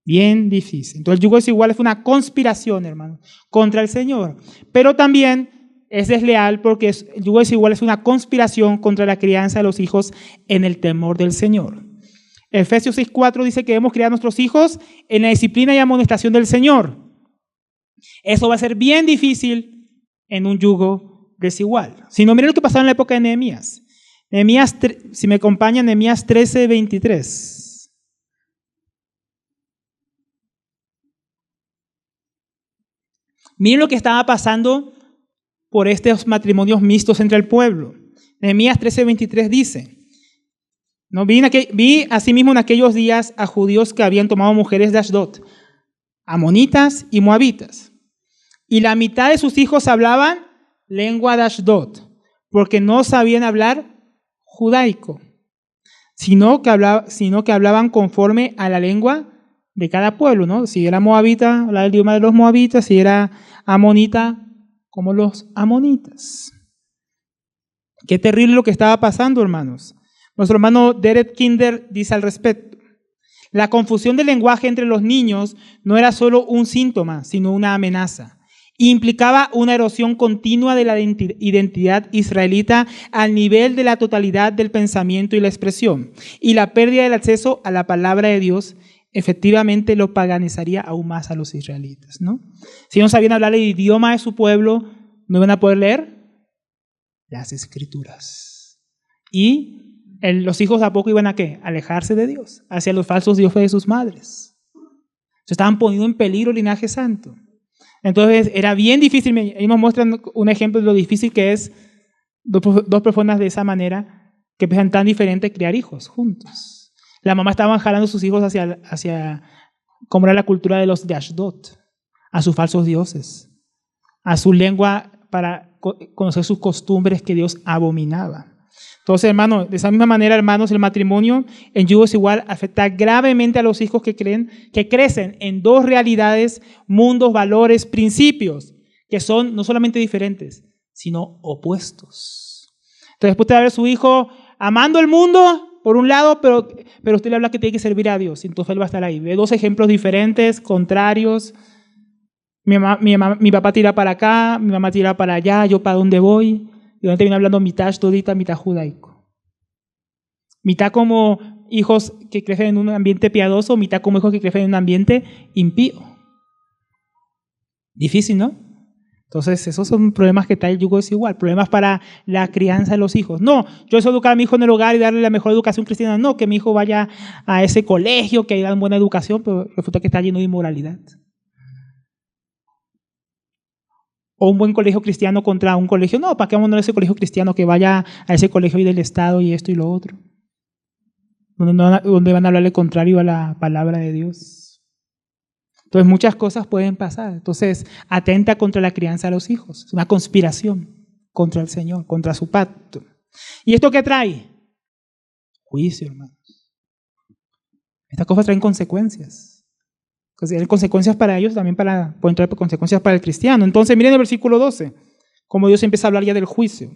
Speaker 1: Bien difícil. Entonces el yugo desigual es una conspiración, hermano, contra el Señor. Pero también es desleal porque el yugo desigual es una conspiración contra la crianza de los hijos en el temor del Señor. Efesios 6:4 dice que debemos criar a nuestros hijos en la disciplina y amonestación del Señor. Eso va a ser bien difícil en un yugo desigual. Si no, miren lo que pasaba en la época de Nehemías. Si me acompaña, Nehemías 13:23. Miren lo que estaba pasando por estos matrimonios mixtos entre el pueblo. Nehemías 13:23 dice, ¿no? Vi asimismo en aquellos días a judíos que habían tomado mujeres de Ashdod, amonitas y moabitas, y la mitad de sus hijos hablaban lengua de Ashdod, porque no sabían hablar judaico, sino que hablaban conforme a la lengua de cada pueblo, ¿no? Si era moabita, hablaba el idioma de los moabitas, si era amonita, como los amonitas. Qué terrible lo que estaba pasando, hermanos. Nuestro hermano Derek Kinder dice al respecto: la confusión del lenguaje entre los niños no era solo un síntoma, sino una amenaza. Implicaba una erosión continua de la identidad israelita al nivel de la totalidad del pensamiento y la expresión, y la pérdida del acceso a la palabra de Dios efectivamente lo paganizaría aún más a los israelitas, ¿no? Si no sabían hablar el idioma de su pueblo, no iban a poder leer las escrituras. Y los hijos a poco iban a ¿qué? Alejarse de Dios, hacia los falsos dioses de sus madres. Se estaban poniendo en peligro el linaje santo. Entonces era bien difícil. Ahí nos muestran un ejemplo de lo difícil que es dos personas de esa manera que pensan tan diferente criar hijos juntos. La mamá estaba jalando a sus hijos hacia como era la cultura de los de Ashdod, a sus falsos dioses, a su lengua para conocer sus costumbres que Dios abominaba. Entonces, hermanos, de esa misma manera, hermanos, el matrimonio en yugo desigual afecta gravemente a los hijos que crecen en dos realidades, mundos, valores, principios, que son no solamente diferentes, sino opuestos. Entonces, después de ver a su hijo amando el mundo, por un lado, pero usted le habla que tiene que servir a Dios, entonces él va a estar ahí. Ve dos ejemplos diferentes, contrarios. Mi papá tira para acá, mi mamá tira para allá, yo para dónde voy. Y donde viene hablando mitad ashdodita, mitad judaico. Mitad como hijos que crecen en un ambiente piadoso, mitad como hijos que crecen en un ambiente impío. Difícil, ¿no? Entonces, esos son problemas que trae el yugo desigual, problemas para la crianza de los hijos. No, yo eso educar a mi hijo en el hogar y darle la mejor educación cristiana. No, que mi hijo vaya a ese colegio, que ahí dan buena educación, pero resulta que está lleno de inmoralidad. O un buen colegio cristiano contra un colegio. No, ¿para qué vamos a mandar a ese colegio cristiano que vaya a ese colegio y del Estado y esto y lo otro? Donde van a hablarle contrario a la palabra de Dios. Entonces muchas cosas pueden pasar. Entonces atenta contra la crianza de los hijos. Es una conspiración contra el Señor, contra su pacto. ¿Y esto qué trae? Juicio, hermanos. Estas cosas traen consecuencias. Hay consecuencias para ellos, también pueden traer consecuencias para el cristiano. Entonces miren el versículo 12, como Dios empieza a hablar ya del juicio.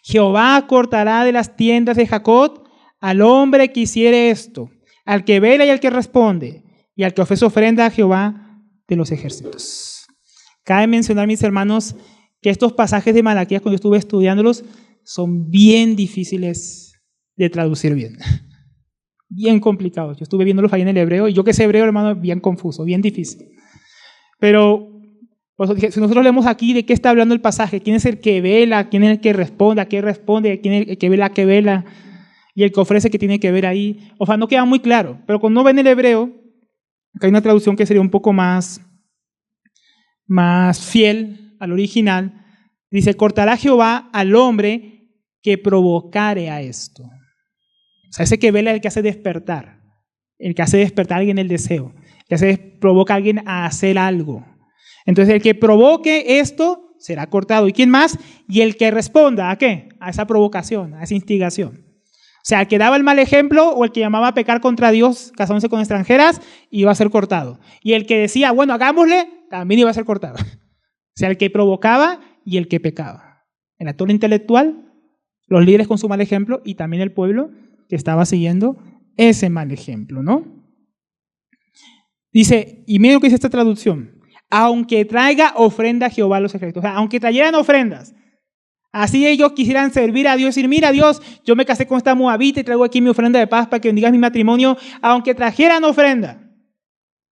Speaker 1: Jehová cortará de las tiendas de Jacob al hombre que hiciere esto, al que vela y al que responde, y al que ofrece ofrenda a Jehová de los ejércitos. Cabe mencionar, mis hermanos, que estos pasajes de Malaquías, cuando yo estuve estudiándolos, son bien difíciles de traducir bien. Bien complicados. Yo estuve viéndolos ahí en el hebreo, y yo que sé hebreo, hermano, bien confuso, bien difícil. Pero si nosotros leemos aquí de qué está hablando el pasaje, quién es el que vela, quién es el que responde, a qué responde, quién es el que vela, y el que ofrece, que tiene que ver ahí. O sea, no queda muy claro. Pero cuando uno ve en el hebreo, acá hay una traducción que sería un poco más fiel al original. Dice, cortará Jehová al hombre que provocare a esto. O sea, ese que vela es el que hace despertar. El que hace despertar a alguien el deseo. El que provoca a alguien a hacer algo. Entonces, el que provoque esto será cortado. ¿Y quién más? Y el que responda, ¿a qué? A esa provocación, a esa instigación. O sea, el que daba el mal ejemplo o el que llamaba a pecar contra Dios casándose con extranjeras, iba a ser cortado. Y el que decía, bueno, hagámosle, también iba a ser cortado. O sea, el que provocaba y el que pecaba. El actor intelectual, los líderes con su mal ejemplo y también el pueblo que estaba siguiendo ese mal ejemplo, ¿no? Dice, y miren lo que dice esta traducción, aunque traiga ofrenda a Jehová a los ejércitos. O sea, aunque trajeran ofrendas, así ellos quisieran servir a Dios y decir, mira Dios, yo me casé con esta moabita y traigo aquí mi ofrenda de paz para que bendigas mi matrimonio, aunque trajeran ofrenda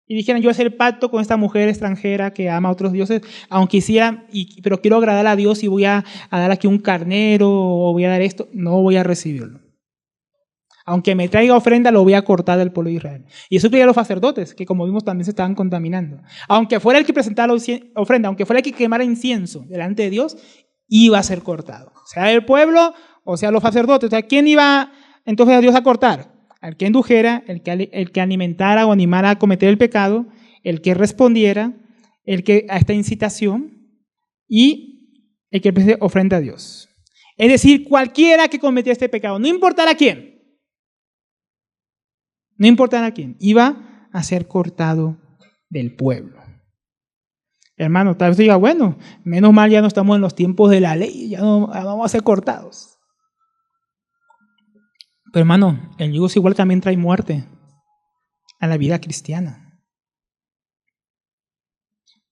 Speaker 1: y dijeran, yo voy a hacer pacto con esta mujer extranjera que ama a otros dioses, aunque hicieran, pero quiero agradar a Dios y voy a dar aquí un carnero o voy a dar esto, no voy a recibirlo. Aunque me traiga ofrenda, lo voy a cortar del pueblo de Israel. Y eso creía los sacerdotes, que como vimos también se estaban contaminando. Aunque fuera el que presentara la ofrenda, aunque fuera el que quemara incienso delante de Dios, iba a ser cortado. Sea el pueblo o sea los sacerdotes. O sea, ¿quién iba entonces a Dios a cortar? Al que indujera, el que alimentara o animara a cometer el pecado, el que respondiera, el que a esta incitación y el que presente ofrenda a Dios. Es decir, cualquiera que cometiera este pecado, no importara quién. No importara quién, iba a ser cortado del pueblo. Hermano, tal vez diga, bueno, menos mal ya no estamos en los tiempos de la ley, ya no vamos a ser cortados. Pero hermano, el yugo igual también trae muerte a la vida cristiana.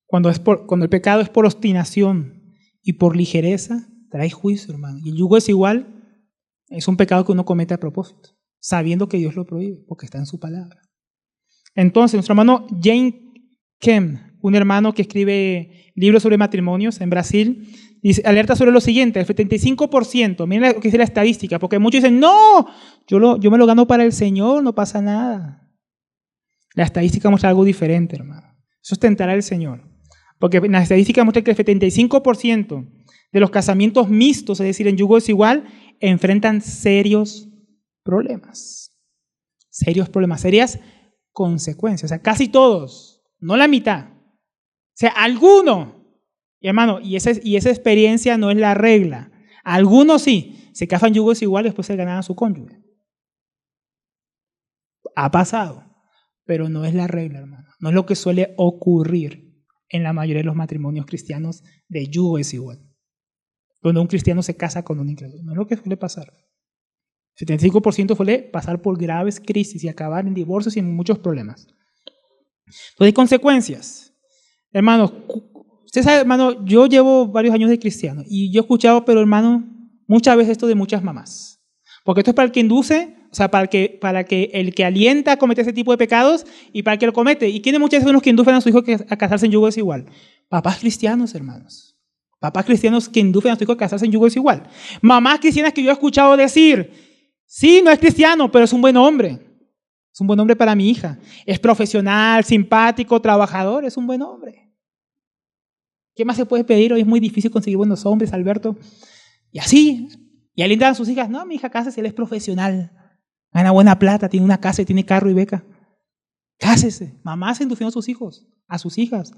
Speaker 1: Cuando el pecado es por obstinación y por ligereza, trae juicio, hermano. Y el yugo es igual, es un pecado que uno comete a propósito, sabiendo que Dios lo prohíbe, porque está en su palabra. Entonces, nuestro hermano James Kem, un hermano que escribe libros sobre matrimonios en Brasil, dice, alerta sobre lo siguiente, el 75%, miren lo que dice la estadística, porque muchos dicen, no, yo me lo gano para el Señor, no pasa nada. La estadística muestra algo diferente, hermano. Eso es tentar al Señor. Porque la estadística muestra que el 75% de los casamientos mixtos, es decir, en yugo desigual, enfrentan serios problemas, serias consecuencias. O sea, casi todos, no la mitad. O sea, alguno, hermano, y esa experiencia no es la regla. Algunos sí, se casan yugos iguales, después se ganan a su cónyuge. Ha pasado, pero no es la regla, hermano. No es lo que suele ocurrir en la mayoría de los matrimonios cristianos de yugo desigual. Donde un cristiano se casa con un incrédulo. No es lo que suele pasar. 75% suele pasar por graves crisis y acabar en divorcios y en muchos problemas. Entonces hay consecuencias. Hermanos, usted sabe, hermano, yo llevo varios años de cristiano y yo he escuchado, pero hermano, muchas veces esto de muchas mamás. Porque esto es para el que induce, o sea, para que el que alienta a cometer ese tipo de pecados y para el que lo comete. ¿Y quiénes muchas veces son los que inducen a sus hijos a casarse en yugo desigual? Papás cristianos, hermanos. Papás cristianos que inducen a sus hijos a casarse en yugo desigual. Mamás cristianas que yo he escuchado decir, sí, no es cristiano, pero es un buen hombre. Es un buen hombre para mi hija. Es profesional, simpático, trabajador, es un buen hombre. ¿Qué más se puede pedir? Hoy es muy difícil conseguir buenos hombres, Alberto. Y así. Y alientan a sus hijas. No, mi hija, cásese, él es profesional. Gana buena plata, tiene una casa, tiene carro y beca. Cásese. Mamás induciendo a sus hijos, a sus hijas.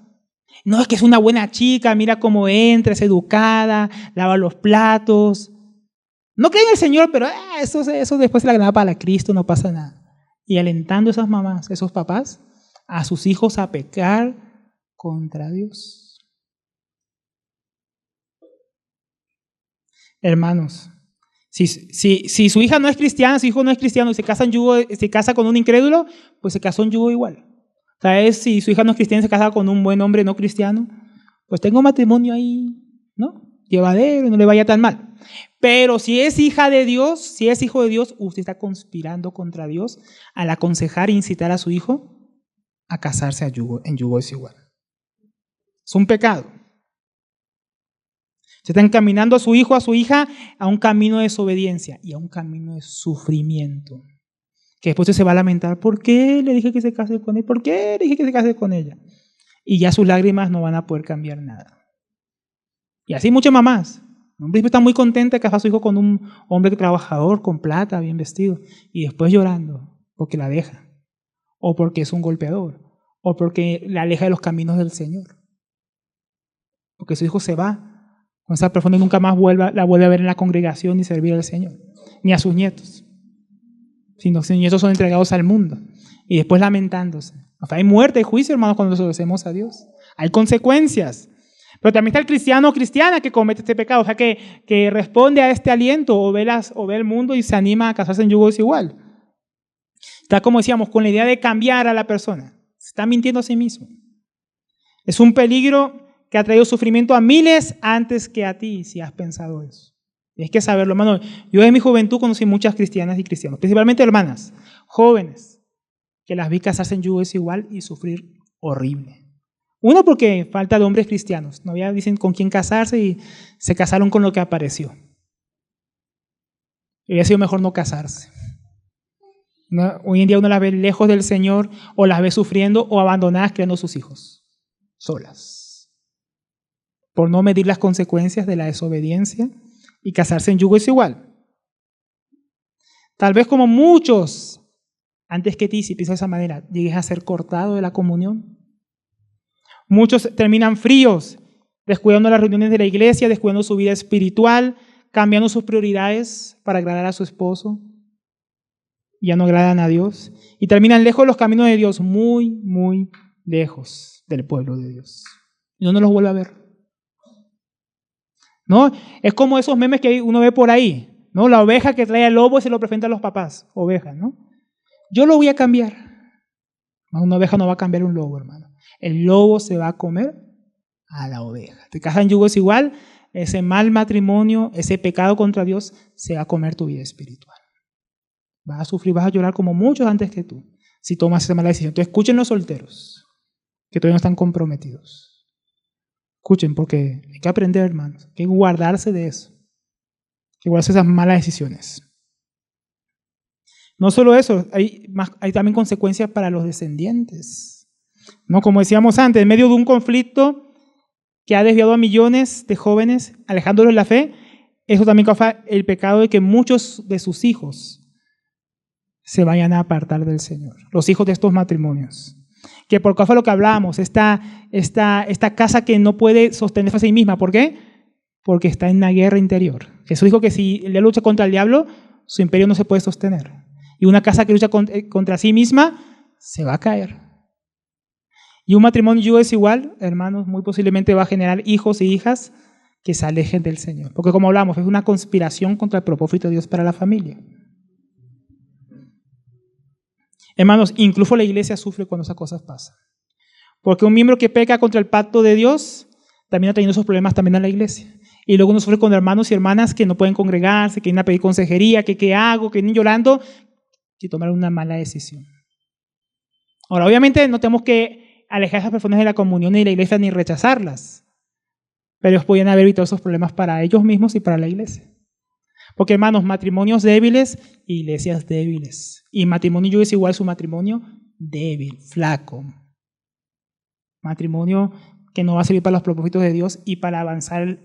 Speaker 1: No, es que es una buena chica, mira cómo entra, es educada, lava los platos. No creen en el Señor, pero eso después se la ganaba para Cristo, no pasa nada. Y alentando a esas mamás, esos papás, a sus hijos a pecar contra Dios. Hermanos, si su hija no es cristiana, su hijo no es cristiano y se casa con un incrédulo, pues se casó en yugo igual. ¿Sabes? Si su hija no es cristiana y se casa con un buen hombre no cristiano, pues tengo matrimonio ahí, ¿no? Llevadero, no le vaya tan mal. Pero si es hija de Dios, si es hijo de Dios, usted está conspirando contra Dios al aconsejar e incitar a su hijo a casarse en yugo desigual. Es un pecado. Se está encaminando a su hijo, a su hija, a un camino de desobediencia y a un camino de sufrimiento. Que después se va a lamentar, ¿por qué le dije que se case con él? ¿Por qué le dije que se case con ella? Y ya sus lágrimas no van a poder cambiar nada. Y así muchas mamás. Un principio está muy contenta de casar a su hijo con un hombre trabajador, con plata, bien vestido, y después llorando porque la deja, o porque es un golpeador, o porque la aleja de los caminos del Señor. Porque su hijo se va con esa persona y nunca más la vuelve a ver en la congregación ni servir al Señor, ni a sus nietos. Sino que sus nietos son entregados al mundo y después lamentándose. O sea, hay muerte, hay juicio, hermanos, cuando desobedecemos a Dios. Hay consecuencias. Pero también está el cristiano o cristiana que comete este pecado, o sea, que responde a este aliento o ve el mundo y se anima a casarse en yugo desigual. Está, como decíamos, con la idea de cambiar a la persona. Se está mintiendo a sí mismo. Es un peligro que ha traído sufrimiento a miles antes que a ti, si has pensado eso. Tienes que saberlo, hermano. Yo en mi juventud conocí muchas cristianas y cristianos, principalmente hermanas, jóvenes, que las vi casarse en yugo desigual y sufrir horrible. Uno, porque falta de hombres cristianos. No ya dicen con quién casarse y se casaron con lo que apareció. Y hubiera sido mejor no casarse. Hoy en día uno las ve lejos del Señor o las ve sufriendo o abandonadas criando a sus hijos, solas, por no medir las consecuencias de la desobediencia y casarse en yugo desigual. Tal vez como muchos antes que ti, si piensas de esa manera, llegues a ser cortado de la comunión. Muchos terminan fríos, descuidando las reuniones de la iglesia, descuidando su vida espiritual, cambiando sus prioridades para agradar a su esposo. Ya no agradan a Dios. Y terminan lejos de los caminos de Dios, muy, muy lejos del pueblo de Dios. Y no los vuelve a ver. ¿No? Es como esos memes que uno ve por ahí, ¿no? La oveja que trae al lobo y se lo presenta a los papás. Oveja, ¿no? Yo lo voy a cambiar. Una oveja no va a cambiar un lobo, hermano. El lobo se va a comer a la oveja. Te casas en yugo desigual, ese mal matrimonio, ese pecado contra Dios, se va a comer tu vida espiritual. Vas a sufrir, vas a llorar como muchos antes que tú, si tomas esa mala decisión. Entonces escuchen los solteros, que todavía no están comprometidos. Escuchen, porque hay que aprender, hermanos, hay que guardarse de eso. Hay que guardarse de esas malas decisiones. No solo eso, hay también consecuencias para los descendientes. ¿No? Como decíamos antes, en medio de un conflicto que ha desviado a millones de jóvenes, alejándolos de la fe, eso también causa el pecado de que muchos de sus hijos se vayan a apartar del Señor, los hijos de estos matrimonios. Que por causa de lo que hablábamos, esta casa que no puede sostenerse a sí misma. ¿Por qué? Porque está en una guerra interior. Jesús dijo que si él lucha contra el diablo, su imperio no se puede sostener. Y una casa que lucha contra sí misma se va a caer. Y un matrimonio yugo desigual, hermanos, muy posiblemente va a generar hijos y hijas que se alejen del Señor. Porque como hablamos, es una conspiración contra el propósito de Dios para la familia. Hermanos, incluso la iglesia sufre cuando esas cosas pasan. Porque un miembro que peca contra el pacto de Dios también ha tenido esos problemas también en la iglesia. Y luego uno sufre con hermanos y hermanas que no pueden congregarse, que vienen a pedir consejería, que qué hago, que vienen llorando, y tomar una mala decisión. Ahora, obviamente no tenemos que alejar a esas personas de la comunión y de la iglesia ni rechazarlas. Pero ellos podían haber evitado esos problemas para ellos mismos y para la iglesia. Porque, hermanos, matrimonios débiles, iglesias débiles. Y matrimonio yugo es igual su matrimonio débil, flaco. Matrimonio que no va a servir para los propósitos de Dios y para avanzar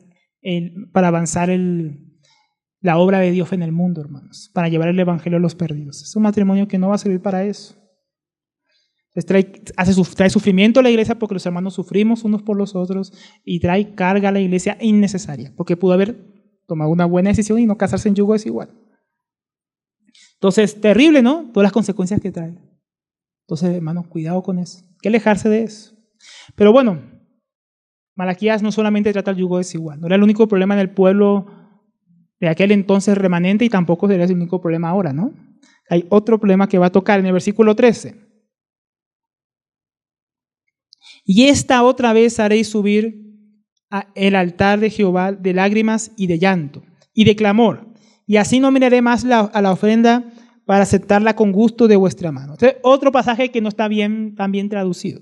Speaker 1: la obra de Dios en el mundo, hermanos. Para llevar el evangelio a los perdidos. Es un matrimonio que no va a servir para eso. Entonces trae sufrimiento a la iglesia porque los hermanos sufrimos unos por los otros y trae carga a la iglesia innecesaria. Porque pudo haber tomado una buena decisión y no casarse en yugo desigual. Entonces, terrible, ¿no? Todas las consecuencias que trae. Entonces, hermanos, cuidado con eso. Hay que alejarse de eso. Pero bueno, Malaquías no solamente trata el yugo desigual. No era el único problema en el pueblo de aquel entonces remanente y tampoco sería el único problema ahora, ¿no? Hay otro problema que va a tocar en el versículo 13. Y esta otra vez haréis subir el altar de Jehová de lágrimas y de llanto y de clamor, y así no miraré más a la ofrenda para aceptarla con gusto de vuestra mano. Entonces, otro pasaje que no está tan bien traducido.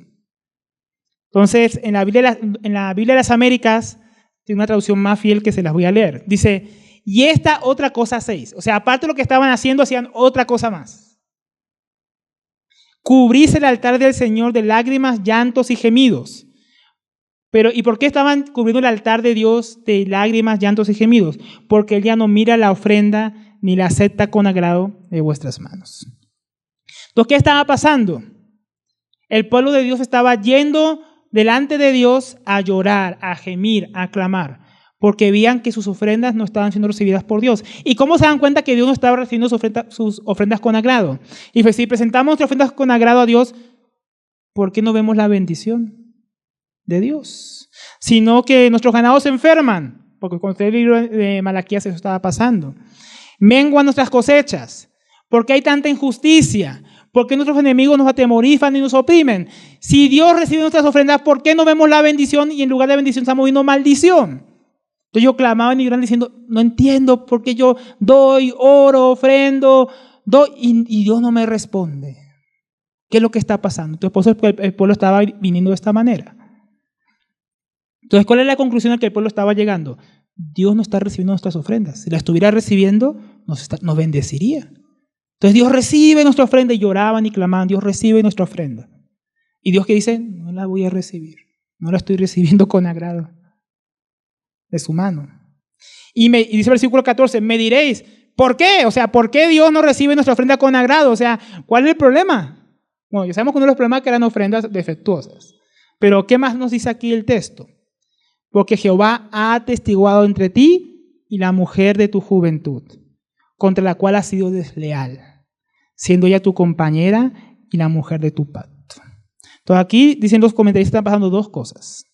Speaker 1: Entonces, en la Biblia de las Américas, tiene una traducción más fiel que se las voy a leer. Dice, y esta otra cosa hacéis. O sea, aparte de lo que estaban haciendo, hacían otra cosa más. Cubrís el altar del Señor de lágrimas, llantos y gemidos. Pero, ¿y por qué estaban cubriendo el altar de Dios de lágrimas, llantos y gemidos? Porque Él ya no mira la ofrenda ni la acepta con agrado de vuestras manos. Entonces, ¿qué estaba pasando? El pueblo de Dios estaba yendo delante de Dios a llorar, a gemir, a clamar, porque veían que sus ofrendas no estaban siendo recibidas por Dios. ¿Y cómo se dan cuenta que Dios no estaba recibiendo sus ofrendas con agrado? Y pues, si presentamos nuestras ofrendas con agrado a Dios, ¿por qué no vemos la bendición de Dios? Sino que nuestros ganados se enferman, porque con el libro de Malaquías eso estaba pasando. Menguan nuestras cosechas, porque hay tanta injusticia, porque nuestros enemigos nos atemorizan y nos oprimen. Si Dios recibe nuestras ofrendas, ¿por qué no vemos la bendición y en lugar de bendición estamos viendo maldición? Entonces yo clamaba en mi gran diciendo, no entiendo por qué yo doy, oro, ofrendo, doy y Dios no me responde. ¿Qué es lo que está pasando? Entonces por eso el pueblo estaba viniendo de esta manera. Entonces, ¿cuál es la conclusión a que el pueblo estaba llegando? Dios no está recibiendo nuestras ofrendas. Si la estuviera recibiendo, nos bendeciría. Entonces Dios recibe nuestra ofrenda y lloraban y clamaban, Dios recibe nuestra ofrenda. Y Dios que dice, no la voy a recibir, no la estoy recibiendo con agrado de su mano. Y dice el versículo 14, me diréis, ¿por qué? O sea, ¿por qué Dios no recibe nuestra ofrenda con agrado? O sea, ¿cuál es el problema? Bueno, ya sabemos que uno de los problemas es que eran ofrendas defectuosas. Pero ¿qué más nos dice aquí el texto? Porque Jehová ha atestiguado entre ti y la mujer de tu juventud, contra la cual has sido desleal, siendo ella tu compañera y la mujer de tu pacto. Entonces aquí, dicen los comentaristas, están pasando dos cosas.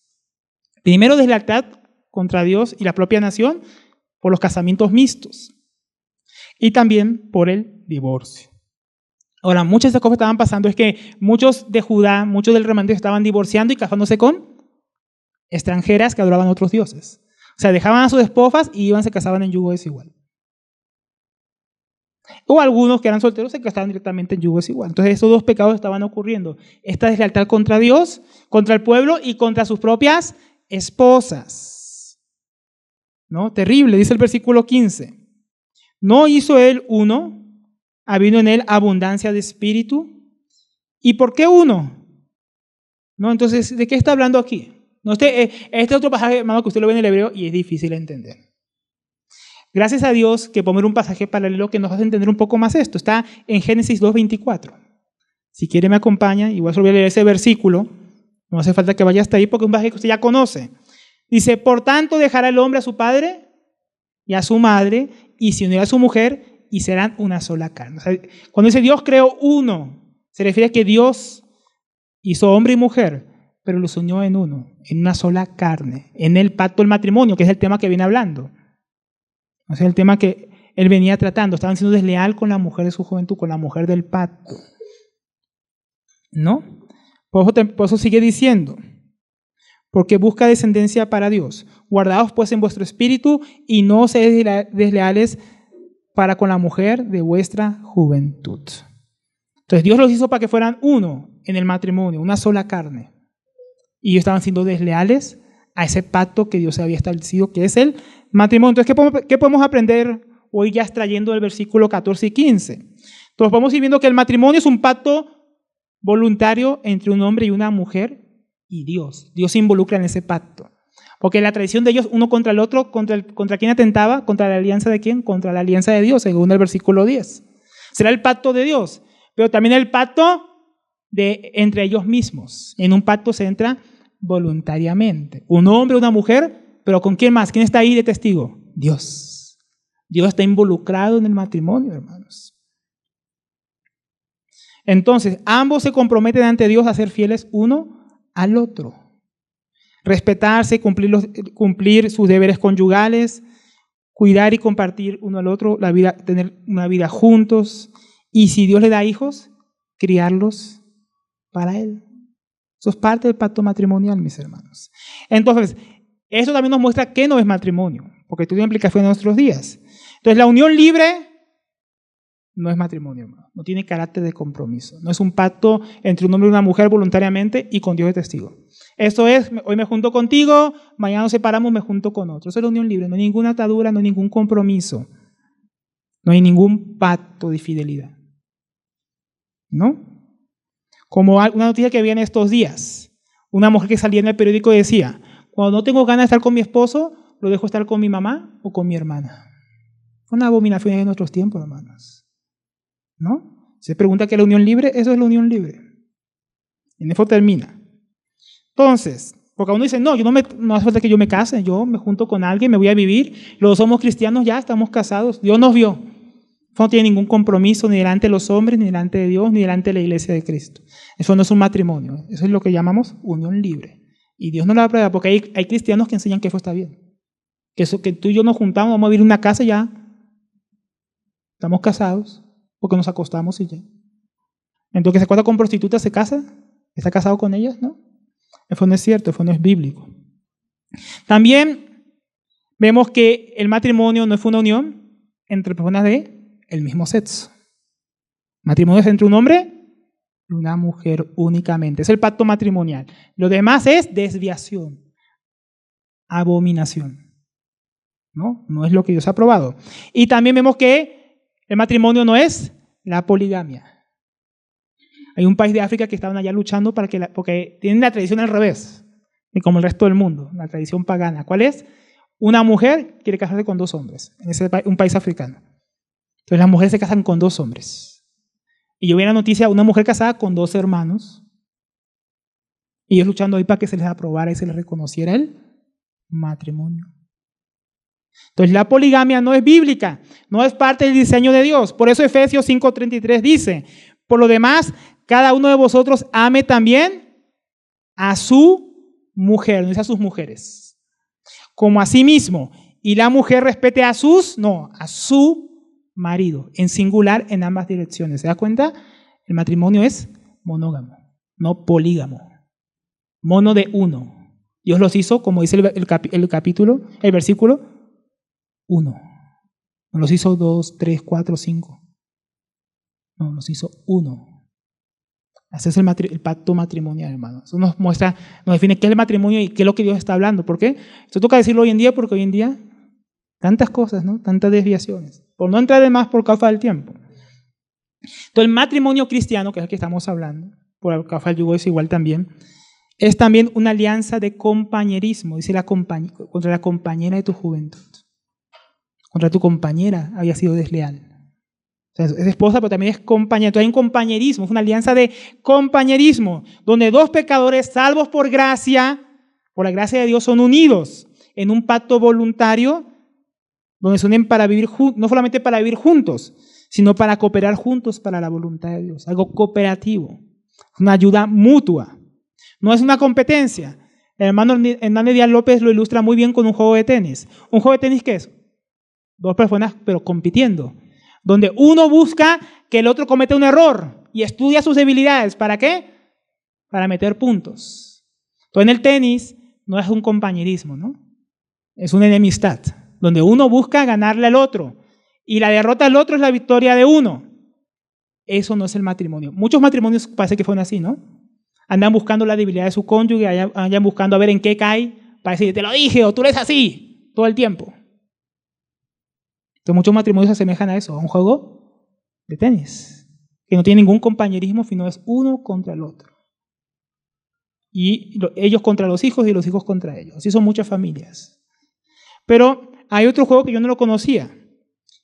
Speaker 1: Primero, deslealtad contra Dios y la propia nación por los casamientos mixtos y también por el divorcio. Ahora, muchas de estas cosas que estaban pasando es que muchos de Judá, muchos del remanente estaban divorciando y casándose con extranjeras que adoraban a otros dioses. O sea, dejaban a sus esposas y se casaban en yugo desigual. O algunos que eran solteros se casaban directamente en yugo desigual. Entonces esos dos pecados estaban ocurriendo. Esta deslealtad contra Dios, contra el pueblo y contra sus propias esposas. ¿No? Terrible, dice el versículo 15. ¿No hizo él uno, habiendo en él abundancia de espíritu? ¿Y por qué uno? ¿No? Entonces, ¿de qué está hablando aquí? No, este otro pasaje, hermano, que usted lo ve en el hebreo y es difícil de entender. Gracias a Dios que podemos ver un pasaje paralelo que nos hace entender un poco más esto. Está en Génesis 2:24. Si quiere me acompaña, igual solo voy a leer ese versículo. No hace falta que vaya hasta ahí porque es un pasaje que usted ya conoce. Dice, por tanto dejará el hombre a su padre y a su madre y se unirá a su mujer y serán una sola carne. O sea, cuando dice Dios creó uno, se refiere a que Dios hizo hombre y mujer, pero los unió en uno, en una sola carne, en el pacto del matrimonio, que es el tema que viene hablando. O sea, el tema que él venía tratando. Estaban siendo desleal con la mujer de su juventud, con la mujer del pacto. ¿No? Por eso sigue diciendo, porque busca descendencia para Dios. Guardaos pues en vuestro espíritu y no seáis desleales para con la mujer de vuestra juventud. Entonces Dios los hizo para que fueran uno en el matrimonio, una sola carne. Y ellos estaban siendo desleales a ese pacto que Dios había establecido, que es el matrimonio. Entonces, ¿qué podemos aprender hoy ya extrayendo del versículo 14 y 15? Entonces vamos a ir viendo que el matrimonio es un pacto voluntario entre un hombre y una mujer y Dios. Dios se involucra en ese pacto. Porque la tradición de ellos, uno contra el otro, ¿contra quién atentaba? ¿Contra la alianza de quién? Contra la alianza de Dios, según el versículo 10. Será el pacto de Dios, pero también el pacto entre ellos mismos. En un pacto se entra voluntariamente. Un hombre, una mujer, pero ¿con quién más? ¿Quién está ahí de testigo? Dios. Dios está involucrado en el matrimonio, hermanos. Entonces, ambos se comprometen ante Dios a ser fieles uno al otro. Respetarse, cumplir sus deberes conyugales, cuidar y compartir uno al otro, la vida, tener una vida juntos. Y si Dios le da hijos, criarlos para Él. Eso es parte del pacto matrimonial, mis hermanos. Entonces, eso también nos muestra que no es matrimonio, porque tiene implicación en nuestros días. Entonces, la unión libre no es matrimonio, hermano. No tiene carácter de compromiso. No es un pacto entre un hombre y una mujer voluntariamente y con Dios de testigo. Esto es, hoy me junto contigo, mañana nos separamos, me junto con otro. Eso es la unión libre. No hay ninguna atadura, no hay ningún compromiso. No hay ningún pacto de fidelidad. ¿No? Como una noticia que viene estos días. Una mujer que salía en el periódico decía, cuando no tengo ganas de estar con mi esposo, lo dejo estar con mi mamá o con mi hermana. Una abominación en nuestros tiempos, hermanos. ¿No? Se pregunta qué es la unión libre, eso es la unión libre. En eso termina. Entonces, porque uno dice, no, no hace falta que yo me case, yo me junto con alguien, me voy a vivir, los somos cristianos ya, estamos casados, Dios nos vio. Eso no tiene ningún compromiso ni delante de los hombres, ni delante de Dios, ni delante de la iglesia de Cristo. Eso no es un matrimonio, eso es lo que llamamos unión libre. Y Dios no lo aprueba, porque hay cristianos que enseñan que eso está bien. Que tú y yo nos juntamos, vamos a vivir en una casa ya, estamos casados, porque nos acostamos y ya. Entonces, que se acuesta con prostitutas, se casa, está casado con ellas, ¿no? Eso no es cierto, eso no es bíblico. También vemos que el matrimonio no es una unión entre personas del mismo sexo. El matrimonio es entre un hombre y una mujer únicamente. Es el pacto matrimonial. Lo demás es desviación, abominación. No es lo que Dios ha aprobado. Y también vemos que el matrimonio no es la poligamia. Hay un país de África que estaban allá luchando porque tienen la tradición al revés, y como el resto del mundo, la tradición pagana. ¿Cuál es? Una mujer quiere casarse con 2 hombres, en un país africano. Entonces las mujeres se casan con 2 hombres. Y yo vi en la noticia una mujer casada con 2 hermanos, y ellos luchando ahí para que se les aprobara y se les reconociera el matrimonio. Entonces la poligamia no es bíblica, no es parte del diseño de Dios. Por eso Efesios 5:33 dice, por lo demás, cada uno de vosotros ame también a su mujer, no dice a sus mujeres, como a sí mismo. Y la mujer respete a su marido, en singular en ambas direcciones. ¿Se da cuenta? El matrimonio es monógamo, no polígamo. Mono de uno. Dios los hizo, como dice el versículo, 1. No los hizo 2, 3, 4, 5. No, los hizo 1. Ese es el pacto matrimonial, hermano. Eso nos muestra, nos define qué es el matrimonio y qué es lo que Dios está hablando. ¿Por qué? Esto toca decirlo hoy en día porque hoy en día tantas cosas, ¿no? Tantas desviaciones. Por no entrar en más por causa del tiempo. Entonces el matrimonio cristiano, que es el que estamos hablando, por causa del yugo desigual también, es también una alianza de compañerismo, dice contra la compañera de tu juventud. Contra tu compañera había sido desleal. O sea, es esposa, pero también es compañera. Entonces hay un compañerismo, es una alianza de compañerismo, donde dos pecadores salvos por la gracia de Dios, son unidos en un pacto voluntario, donde se unen para vivir no solamente para vivir juntos, sino para cooperar juntos para la voluntad de Dios. Algo cooperativo, una ayuda mutua. No es una competencia. El hermano Hernández Díaz López lo ilustra muy bien con un juego de tenis. ¿Un juego de tenis qué es? Dos personas, pero compitiendo, donde uno busca que el otro cometa un error y estudia sus debilidades. ¿Para qué? Para meter puntos. Entonces en el tenis no es un compañerismo, ¿no? Es una enemistad, donde uno busca ganarle al otro y la derrota del otro es la victoria de uno. Eso no es el matrimonio. Muchos matrimonios parece que fueron así, ¿no? Andan buscando la debilidad de su cónyuge, andan buscando a ver en qué cae, para decir, te lo dije, o tú eres así, todo el tiempo. Entonces muchos matrimonios se asemejan a eso, a un juego de tenis, que no tiene ningún compañerismo, sino es uno contra el otro. Y ellos contra los hijos y los hijos contra ellos. Así son muchas familias. Pero hay otro juego que yo no lo conocía.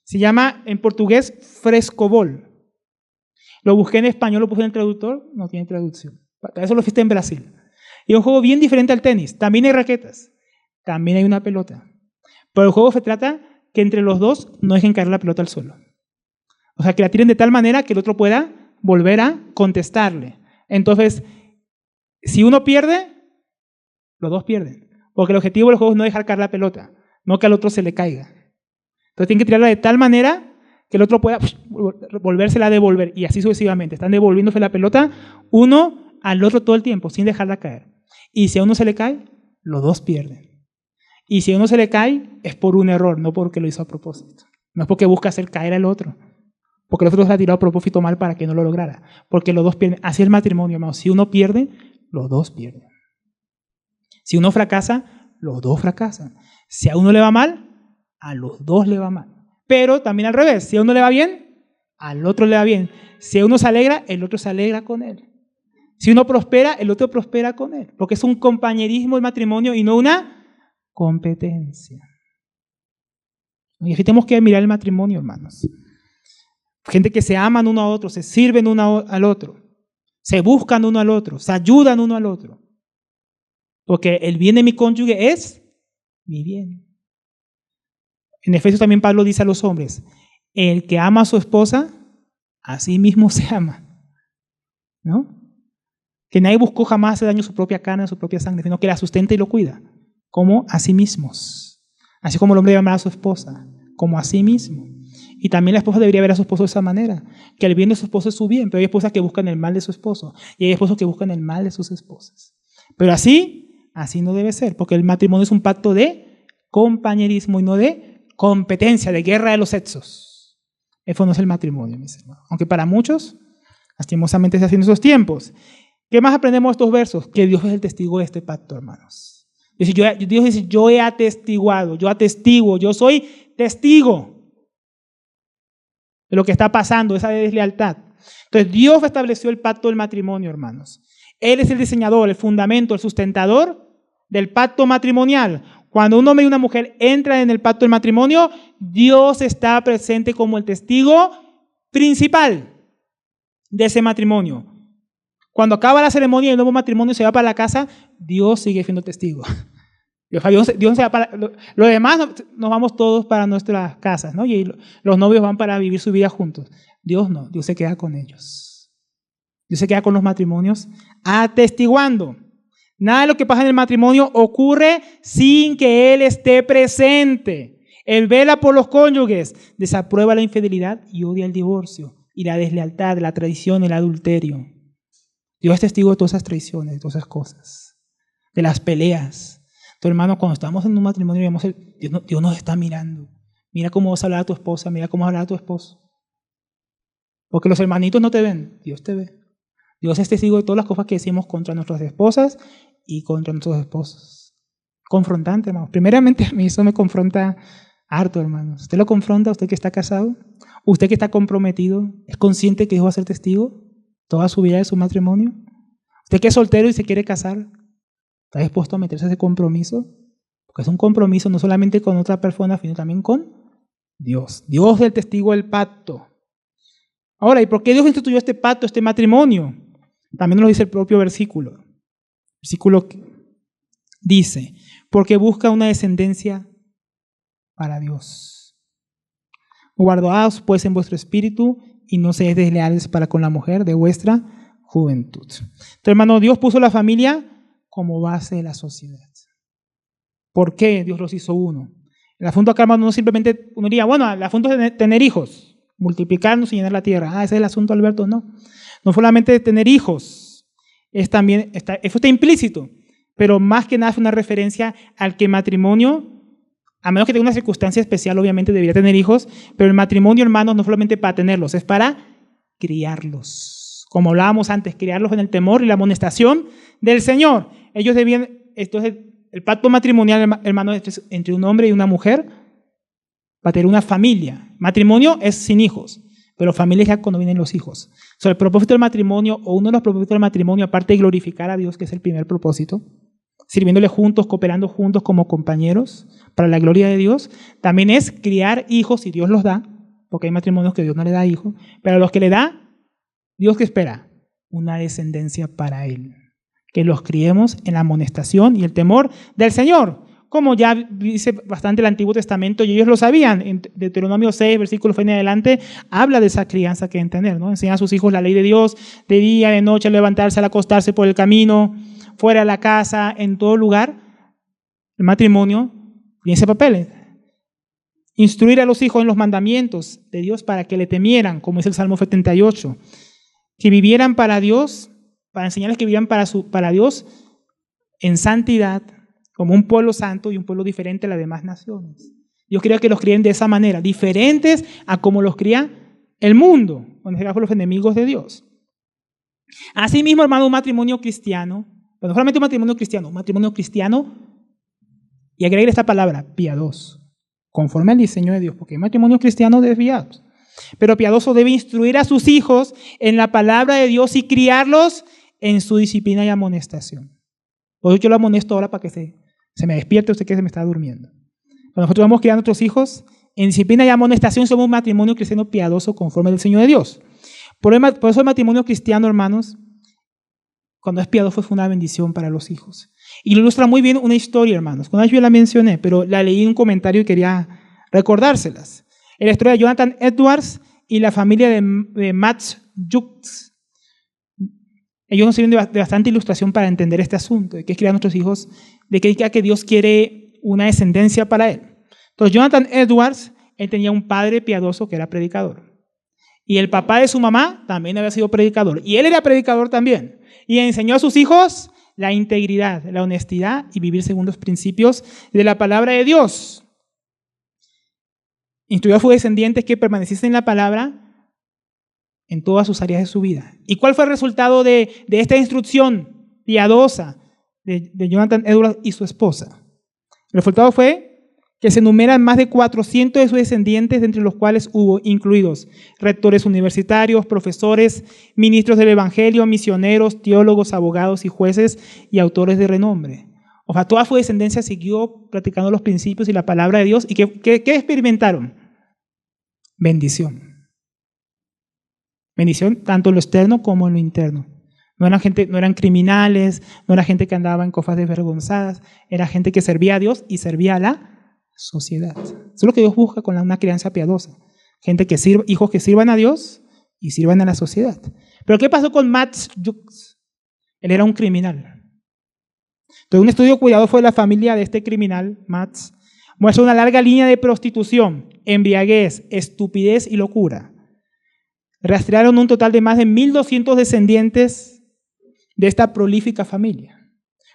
Speaker 1: Se llama en portugués frescobol. Lo busqué en español, lo puse en el traductor, no tiene traducción. Para eso lo viste en Brasil. Y es un juego bien diferente al tenis. También hay raquetas, también hay una pelota. Pero el juego se trata que entre los dos no dejen caer la pelota al suelo. O sea, que la tiren de tal manera que el otro pueda volver a contestarle. Entonces, si uno pierde, los dos pierden. Porque el objetivo del juego es no dejar caer la pelota, no que al otro se le caiga. Entonces tienen que tirarla de tal manera que el otro pueda volvérsela a devolver. Y así sucesivamente. Están devolviéndose la pelota uno al otro todo el tiempo, sin dejarla caer. Y si a uno se le cae, los dos pierden. Y si a uno se le cae, es por un error, no porque lo hizo a propósito. No es porque busca hacer caer al otro. Porque el otro se ha tirado a propósito mal para que no lo lograra. Porque los dos pierden. Así es el matrimonio, hermano. Si uno pierde, los dos pierden. Si uno fracasa, los dos fracasan. Si a uno le va mal, a los dos le va mal. Pero también al revés. Si a uno le va bien, al otro le va bien. Si a uno se alegra, el otro se alegra con él. Si uno prospera, el otro prospera con él. Porque es un compañerismo el matrimonio y no una competencia. Y aquí tenemos que mirar el matrimonio, hermanos. Gente que se aman uno a otro, se sirven uno al otro, se buscan uno al otro, se ayudan uno al otro. Porque el bien de mi cónyuge es mi bien. En Efesios también Pablo dice a los hombres, el que ama a su esposa, a sí mismo se ama. ¿No? Que nadie buscó jamás hacer daño a su propia carne, a su propia sangre, sino que la sustenta y lo cuida, como a sí mismos. Así como el hombre debe amar a su esposa, como a sí mismo. Y también la esposa debería ver a su esposo de esa manera, que el bien de su esposo es su bien, pero hay esposas que buscan el mal de su esposo, y hay esposos que buscan el mal de sus esposas. Pero así no debe ser, porque el matrimonio es un pacto de compañerismo y no de competencia, de guerra de los sexos. Eso no es el matrimonio, mis hermanos. Aunque para muchos, lastimosamente se hacen esos tiempos. ¿Qué más aprendemos de estos versos? Que Dios es el testigo de este pacto, hermanos. Dios dice, yo he atestiguado, yo atestiguo, yo soy testigo de lo que está pasando, esa deslealtad. Entonces Dios estableció el pacto del matrimonio, hermanos. Él es el diseñador, el fundamento, el sustentador del pacto matrimonial. Cuando un hombre y una mujer entran en el pacto del matrimonio, Dios está presente como el testigo principal de ese matrimonio. Cuando acaba la ceremonia y el nuevo matrimonio se va para la casa, Dios sigue siendo testigo. Dios se va para, lo demás nos vamos todos para nuestras casas, ¿no? Y los novios van para vivir su vida juntos. Dios no, Dios se queda con ellos. Dios se queda con los matrimonios atestiguando. Nada de lo que pasa en el matrimonio ocurre sin que Él esté presente. Él vela por los cónyuges, desaprueba la infidelidad y odia el divorcio y la deslealtad, la traición, el adulterio. Dios es testigo de todas esas traiciones, de todas esas cosas, de las peleas. Entonces, hermano, cuando estamos en un matrimonio, vemos Dios nos está mirando. Mira cómo vas a hablar a tu esposa, mira cómo vas a hablar a tu esposo. Porque los hermanitos no te ven, Dios te ve. Dios es testigo de todas las cosas que decimos contra nuestras esposas y contra nuestros esposos. Confrontante, hermano. Primeramente, a mí eso me confronta harto, hermano. ¿Usted lo confronta, usted que está casado? ¿Usted que está comprometido? ¿Es consciente que Dios va a ser testigo toda su vida de su matrimonio? ¿Usted que es soltero y se quiere casar? ¿Está dispuesto a meterse a ese compromiso? Porque es un compromiso no solamente con otra persona, sino también con Dios. Dios del testigo del pacto. Ahora, ¿y por qué Dios instituyó este pacto, este matrimonio? También nos lo dice el propio versículo. El versículo dice, porque busca una descendencia para Dios. Guardaos pues en vuestro espíritu y no seáis desleales para con la mujer de vuestra juventud. Entonces, hermano, Dios puso la familia como base de la sociedad. ¿Por qué Dios los hizo uno? El asunto acá, hermano, no simplemente uno diría, bueno, el asunto es tener hijos, multiplicarnos y llenar la tierra. Ese es el asunto, Alberto, no. No solamente tener hijos, es también, eso está implícito, pero más que nada es una referencia al que matrimonio, a menos que tenga una circunstancia especial, obviamente debería tener hijos, pero el matrimonio, hermanos, no solamente para tenerlos, es para criarlos. Como hablábamos antes, criarlos en el temor y la amonestación del Señor. Ellos debían, entonces, el pacto matrimonial, hermano, es entre un hombre y una mujer para tener una familia. Matrimonio es sin hijos, pero familia es ya cuando vienen los hijos. O sea, el propósito del matrimonio, o uno de los propósitos del matrimonio, aparte de glorificar a Dios, que es el primer propósito, sirviéndole juntos, cooperando juntos como compañeros para la gloria de Dios, también es criar hijos si Dios los da, porque hay matrimonios que Dios no le da hijos, pero a los que le da, Dios que espera una descendencia para Él. Que los criemos en la amonestación y el temor del Señor, como ya dice bastante el Antiguo Testamento, y ellos lo sabían. En Deuteronomio 6, versículo 6 en adelante, habla de esa crianza que deben tener, ¿no? Enseñan a sus hijos la ley de Dios, de día, de noche, al levantarse, al acostarse por el camino, fuera de la casa, en todo lugar. El matrimonio tiene ese papel. Instruir a los hijos en los mandamientos de Dios para que le temieran, como es el Salmo 78. Que vivieran para Dios, para enseñarles que vivieran para Dios en santidad, como un pueblo santo y un pueblo diferente a las demás naciones. Dios quería que los críen de esa manera, diferentes a como los cría el mundo, cuando se por los enemigos de Dios. Asimismo, hermano, un matrimonio cristiano, pero no solamente un matrimonio cristiano, y agregue esta palabra, piadoso, conforme al diseño de Dios, porque hay matrimonios cristianos desviados. Pero piadoso debe instruir a sus hijos en la palabra de Dios y criarlos en su disciplina y amonestación. Por eso yo lo amonesto ahora para que se me despierte, usted que se me está durmiendo. Cuando nosotros vamos criando a nuestros hijos en disciplina y amonestación, somos un matrimonio cristiano piadoso conforme al diseño de Dios. Por eso el matrimonio cristiano, hermanos, cuando es piadoso fue una bendición para los hijos. Y lo ilustra muy bien una historia, hermanos. Cuando yo la mencioné, pero la leí en un comentario y quería recordárselas. En la historia de Jonathan Edwards y la familia de Max Jukes. Ellos nos sirven de bastante ilustración para entender este asunto, de que es criar a nuestros hijos, de que Dios quiere una descendencia para él. Entonces, Jonathan Edwards, él tenía un padre piadoso que era predicador. Y el papá de su mamá también había sido predicador. Y él era predicador también. Y enseñó a sus hijos la integridad, la honestidad y vivir según los principios de la palabra de Dios. Instruyó a sus descendientes que permaneciesen en la palabra en todas sus áreas de su vida. ¿Y cuál fue el resultado de esta instrucción piadosa de Jonathan Edwards y su esposa? El resultado fue que se enumeran más de 400 de sus descendientes, entre los cuales hubo incluidos rectores universitarios, profesores, ministros del evangelio, misioneros, teólogos, abogados y jueces y autores de renombre. O sea, toda su descendencia siguió practicando los principios y la palabra de Dios. ¿Y qué experimentaron? Bendición. Bendición tanto en lo externo como en lo interno. No eran criminales, no era gente que andaba en cofas desvergonzadas, era gente que servía a Dios y servía a la sociedad. Eso es lo que Dios busca con una crianza piadosa. Gente que sirva, hijos que sirvan a Dios y sirvan a la sociedad. Pero ¿qué pasó con Max Jukes? Él era un criminal. Entonces, un estudio cuidadoso de la familia de este criminal, Max, muestra una larga línea de prostitución, embriaguez, estupidez y locura. Rastrearon un total de más de 1,200 descendientes de esta prolífica familia.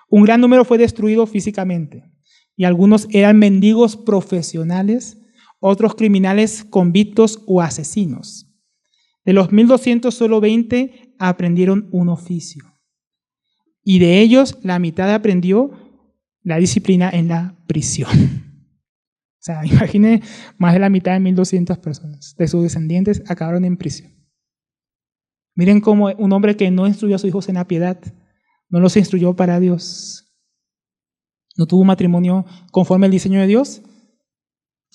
Speaker 1: Un gran número fue destruido físicamente y algunos eran mendigos profesionales, otros criminales convictos o asesinos. De los 1,200, solo 20 aprendieron un oficio. Y de ellos, la mitad aprendió la disciplina en la prisión. O sea, imagine, más de la mitad de 1,200 personas de sus descendientes acabaron en prisión. Miren cómo un hombre que no instruyó a sus hijos en la piedad, no los instruyó para Dios, no tuvo un matrimonio conforme al diseño de Dios,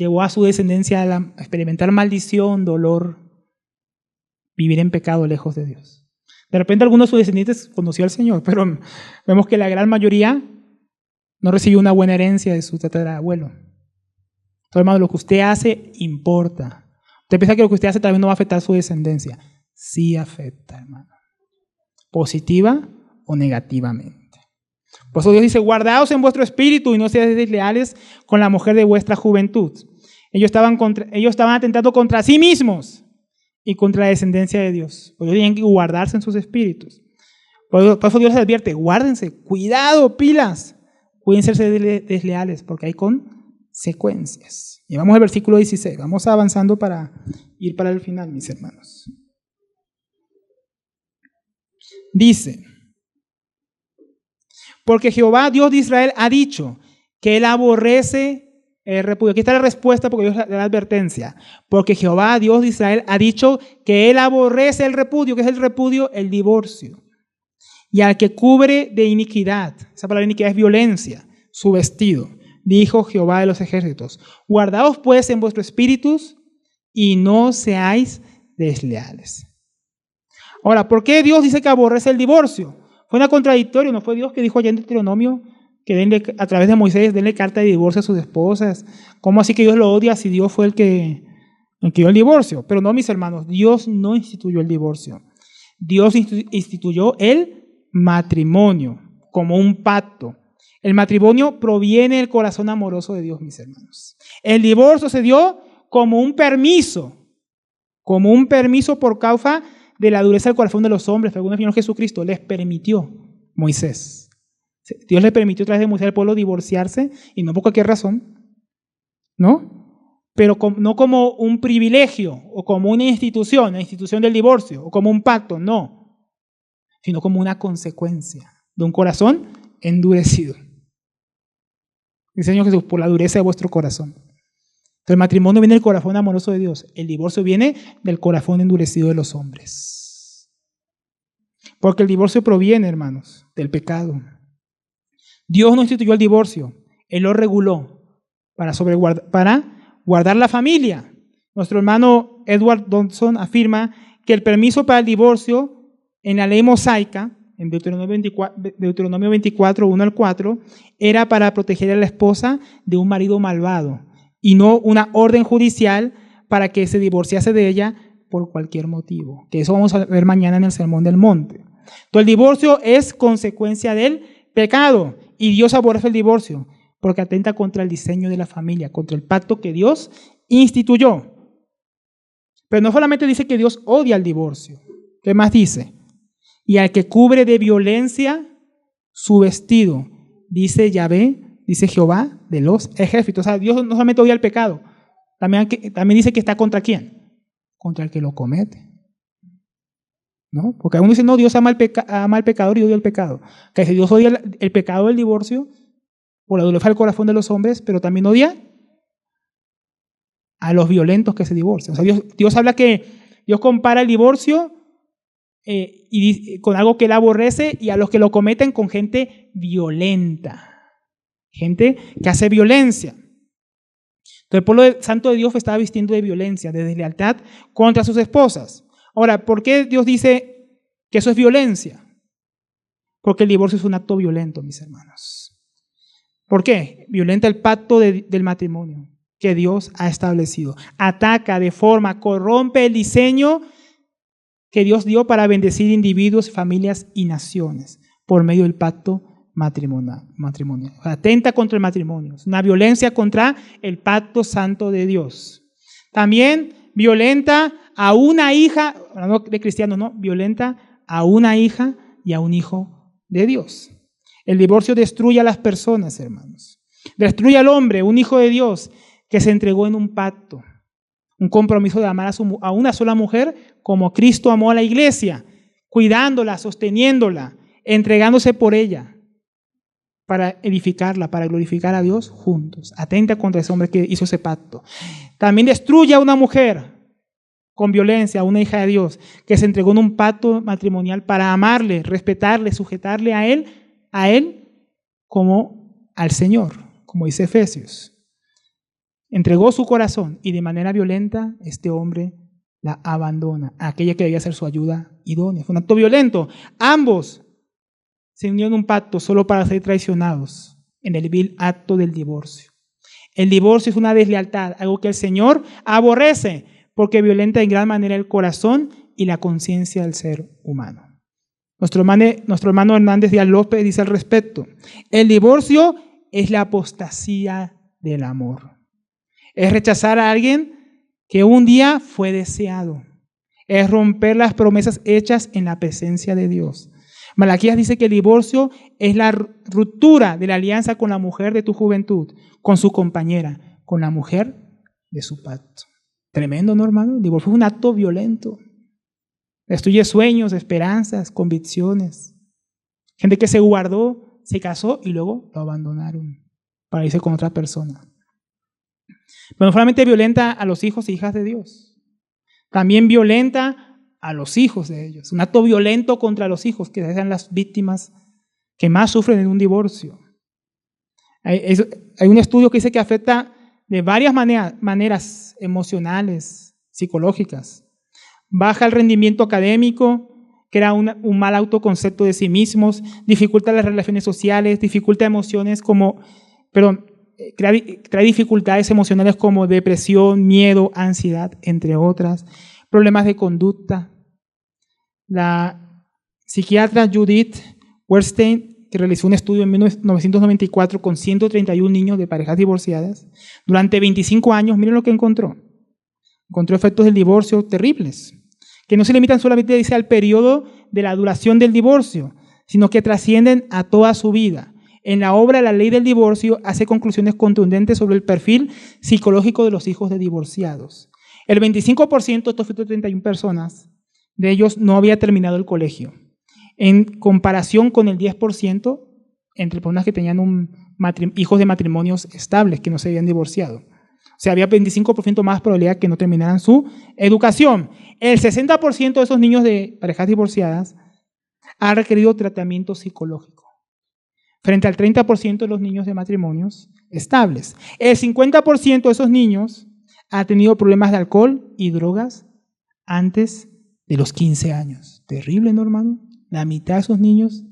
Speaker 1: llevó a su descendencia a experimentar maldición, dolor, vivir en pecado lejos de Dios. De repente algunos de sus descendientes conoció al Señor, pero vemos que la gran mayoría no recibió una buena herencia de su tatarabuelo. Entonces, hermano, lo que usted hace importa. Usted piensa que lo que usted hace también no va a afectar su descendencia. Sí afecta, hermano. Positiva o negativamente. Por eso Dios dice, guardaos en vuestro espíritu y no seáis desleales con la mujer de vuestra juventud. Ellos estaban atentando contra sí mismos y contra la descendencia de Dios. Por eso tienen que guardarse en sus espíritus. Por eso Dios les advierte, guárdense, cuidado, pilas. Pueden ser desleales porque hay consecuencias. Y vamos al versículo 16. Vamos avanzando para ir para el final, mis hermanos. Dice, porque Jehová, Dios de Israel, ha dicho que Él aborrece el repudio. Aquí está la respuesta porque Dios da la advertencia. Porque Jehová, Dios de Israel, ha dicho que Él aborrece el repudio. ¿Qué es el repudio? El divorcio. Y al que cubre de iniquidad, esa palabra iniquidad es violencia, su vestido, dijo Jehová de los ejércitos. Guardaos pues en vuestros espíritus y no seáis desleales. Ahora, ¿por qué Dios dice que aborrece el divorcio? Fue una contradictoria, ¿no fue Dios que dijo allá en Deuteronomio que a través de Moisés denle carta de divorcio a sus esposas? ¿Cómo así que Dios lo odia si Dios fue el que dio el divorcio? Pero no, mis hermanos, Dios no instituyó el divorcio. Dios instituyó el matrimonio como un pacto. El matrimonio proviene del corazón amoroso de Dios, mis hermanos. El divorcio se dio como un permiso por causa de la dureza del corazón de los hombres. Según el Señor Jesucristo les permitió Moisés. Dios le permitió a través de Moisés al pueblo divorciarse y no por cualquier razón, ¿no? Pero no como un privilegio o como una institución, la institución del divorcio o como un pacto, no, sino como una consecuencia de un corazón endurecido. Dice el Señor Jesús, por la dureza de vuestro corazón. Entonces el matrimonio viene del corazón amoroso de Dios. El divorcio viene del corazón endurecido de los hombres. Porque el divorcio proviene, hermanos, del pecado. Dios no instituyó el divorcio. Él lo reguló para guardar la familia. Nuestro hermano Edward Dodson afirma que el permiso para el divorcio en la ley mosaica, en Deuteronomio 24, 1 al 4, era para proteger a la esposa de un marido malvado y no una orden judicial para que se divorciase de ella por cualquier motivo. Que eso vamos a ver mañana en el Sermón del Monte. Entonces el divorcio es consecuencia del pecado y Dios aborrece el divorcio porque atenta contra el diseño de la familia, contra el pacto que Dios instituyó. Pero no solamente dice que Dios odia el divorcio. ¿Qué más dice? Y al que cubre de violencia su vestido, dice Yahvé, dice Jehová de los ejércitos. O sea, Dios no solamente odia el pecado, también dice que está contra quién, contra el que lo comete. ¿No? Porque algunos dicen, no, Dios ama al pecador y odia el pecado. Que si Dios odia el pecado del divorcio, por la dureza del corazón de los hombres, pero también odia a los violentos que se divorcian. O sea, Dios habla que Dios compara el divorcio con algo que Él aborrece y a los que lo cometen con gente violenta, gente que hace violencia. Entonces el pueblo santo de Dios estaba vistiendo de violencia, de deslealtad contra sus esposas. Ahora, ¿por qué Dios dice que eso es violencia? Porque el divorcio es un acto violento, mis hermanos. ¿Por qué? Violenta el pacto del matrimonio que Dios ha establecido. Ataca, deforma, corrompe el diseño que Dios dio para bendecir individuos, familias y naciones por medio del pacto matrimonial. Atenta contra el matrimonio. Es una violencia contra el pacto santo de Dios. También violenta a una hija, no de cristianos, no, violenta a una hija y a un hijo de Dios. El divorcio destruye a las personas, hermanos. Destruye al hombre, un hijo de Dios que se entregó en un pacto. Un compromiso de amar a una sola mujer como Cristo amó a la iglesia, cuidándola, sosteniéndola, entregándose por ella para edificarla, para glorificar a Dios juntos. Atenta contra ese hombre que hizo ese pacto. También destruye a una mujer con violencia, a una hija de Dios, que se entregó en un pacto matrimonial para amarle, respetarle, sujetarle a él como al Señor, como dice Efesios. entregó su corazón y de manera violenta este hombre la abandona, aquella que debía ser su ayuda idónea. Fue un acto violento. Ambos se unieron en un pacto solo para ser traicionados en el vil acto del divorcio. El divorcio es una deslealtad, algo que el Señor aborrece porque violenta en gran manera el corazón y la conciencia del ser humano. Nuestro hermano Hernández Díaz López dice al respecto: el divorcio es la apostasía del amor. Es rechazar a alguien que un día fue deseado. Es romper las promesas hechas en la presencia de Dios. Malaquías dice que el divorcio es la ruptura de la alianza con la mujer de tu juventud, con su compañera, con la mujer de su pacto. Tremendo, ¿no, hermano? El divorcio es un acto violento. Destruye sueños, esperanzas, convicciones. Gente que se guardó, se casó y luego lo abandonaron para irse con otra persona. Pero no solamente violenta a los hijos e hijas de Dios, también violenta a los hijos de ellos. Un acto violento contra los hijos, que sean las víctimas que más sufren en un divorcio. Hay un estudio que dice que afecta de varias maneras emocionales, psicológicas. Baja el rendimiento académico, crea un mal autoconcepto de sí mismos, dificulta las relaciones sociales, dificulta emociones trae dificultades emocionales como depresión, miedo, ansiedad, entre otras, problemas de conducta. La psiquiatra Judith Werstein, que realizó un estudio en 1994 con 131 niños de parejas divorciadas, durante 25 años, miren lo que encontró. Encontró efectos del divorcio terribles, que no se limitan solamente, dice, al periodo de la duración del divorcio, sino que trascienden a toda su vida. En la obra La ley del divorcio hace conclusiones contundentes sobre el perfil psicológico de los hijos de divorciados. El 25% de estos 131 personas, de ellos no había terminado el colegio, en comparación con el 10% entre personas que tenían hijos de matrimonios estables, que no se habían divorciado. O sea, había 25% más probabilidad que no terminaran su educación. El 60% de esos niños de parejas divorciadas ha requerido tratamiento psicológico, frente al 30% de los niños de matrimonios estables. El 50% de esos niños ha tenido problemas de alcohol y drogas antes de los 15 años. Terrible, ¿no, hermano? La mitad de esos niños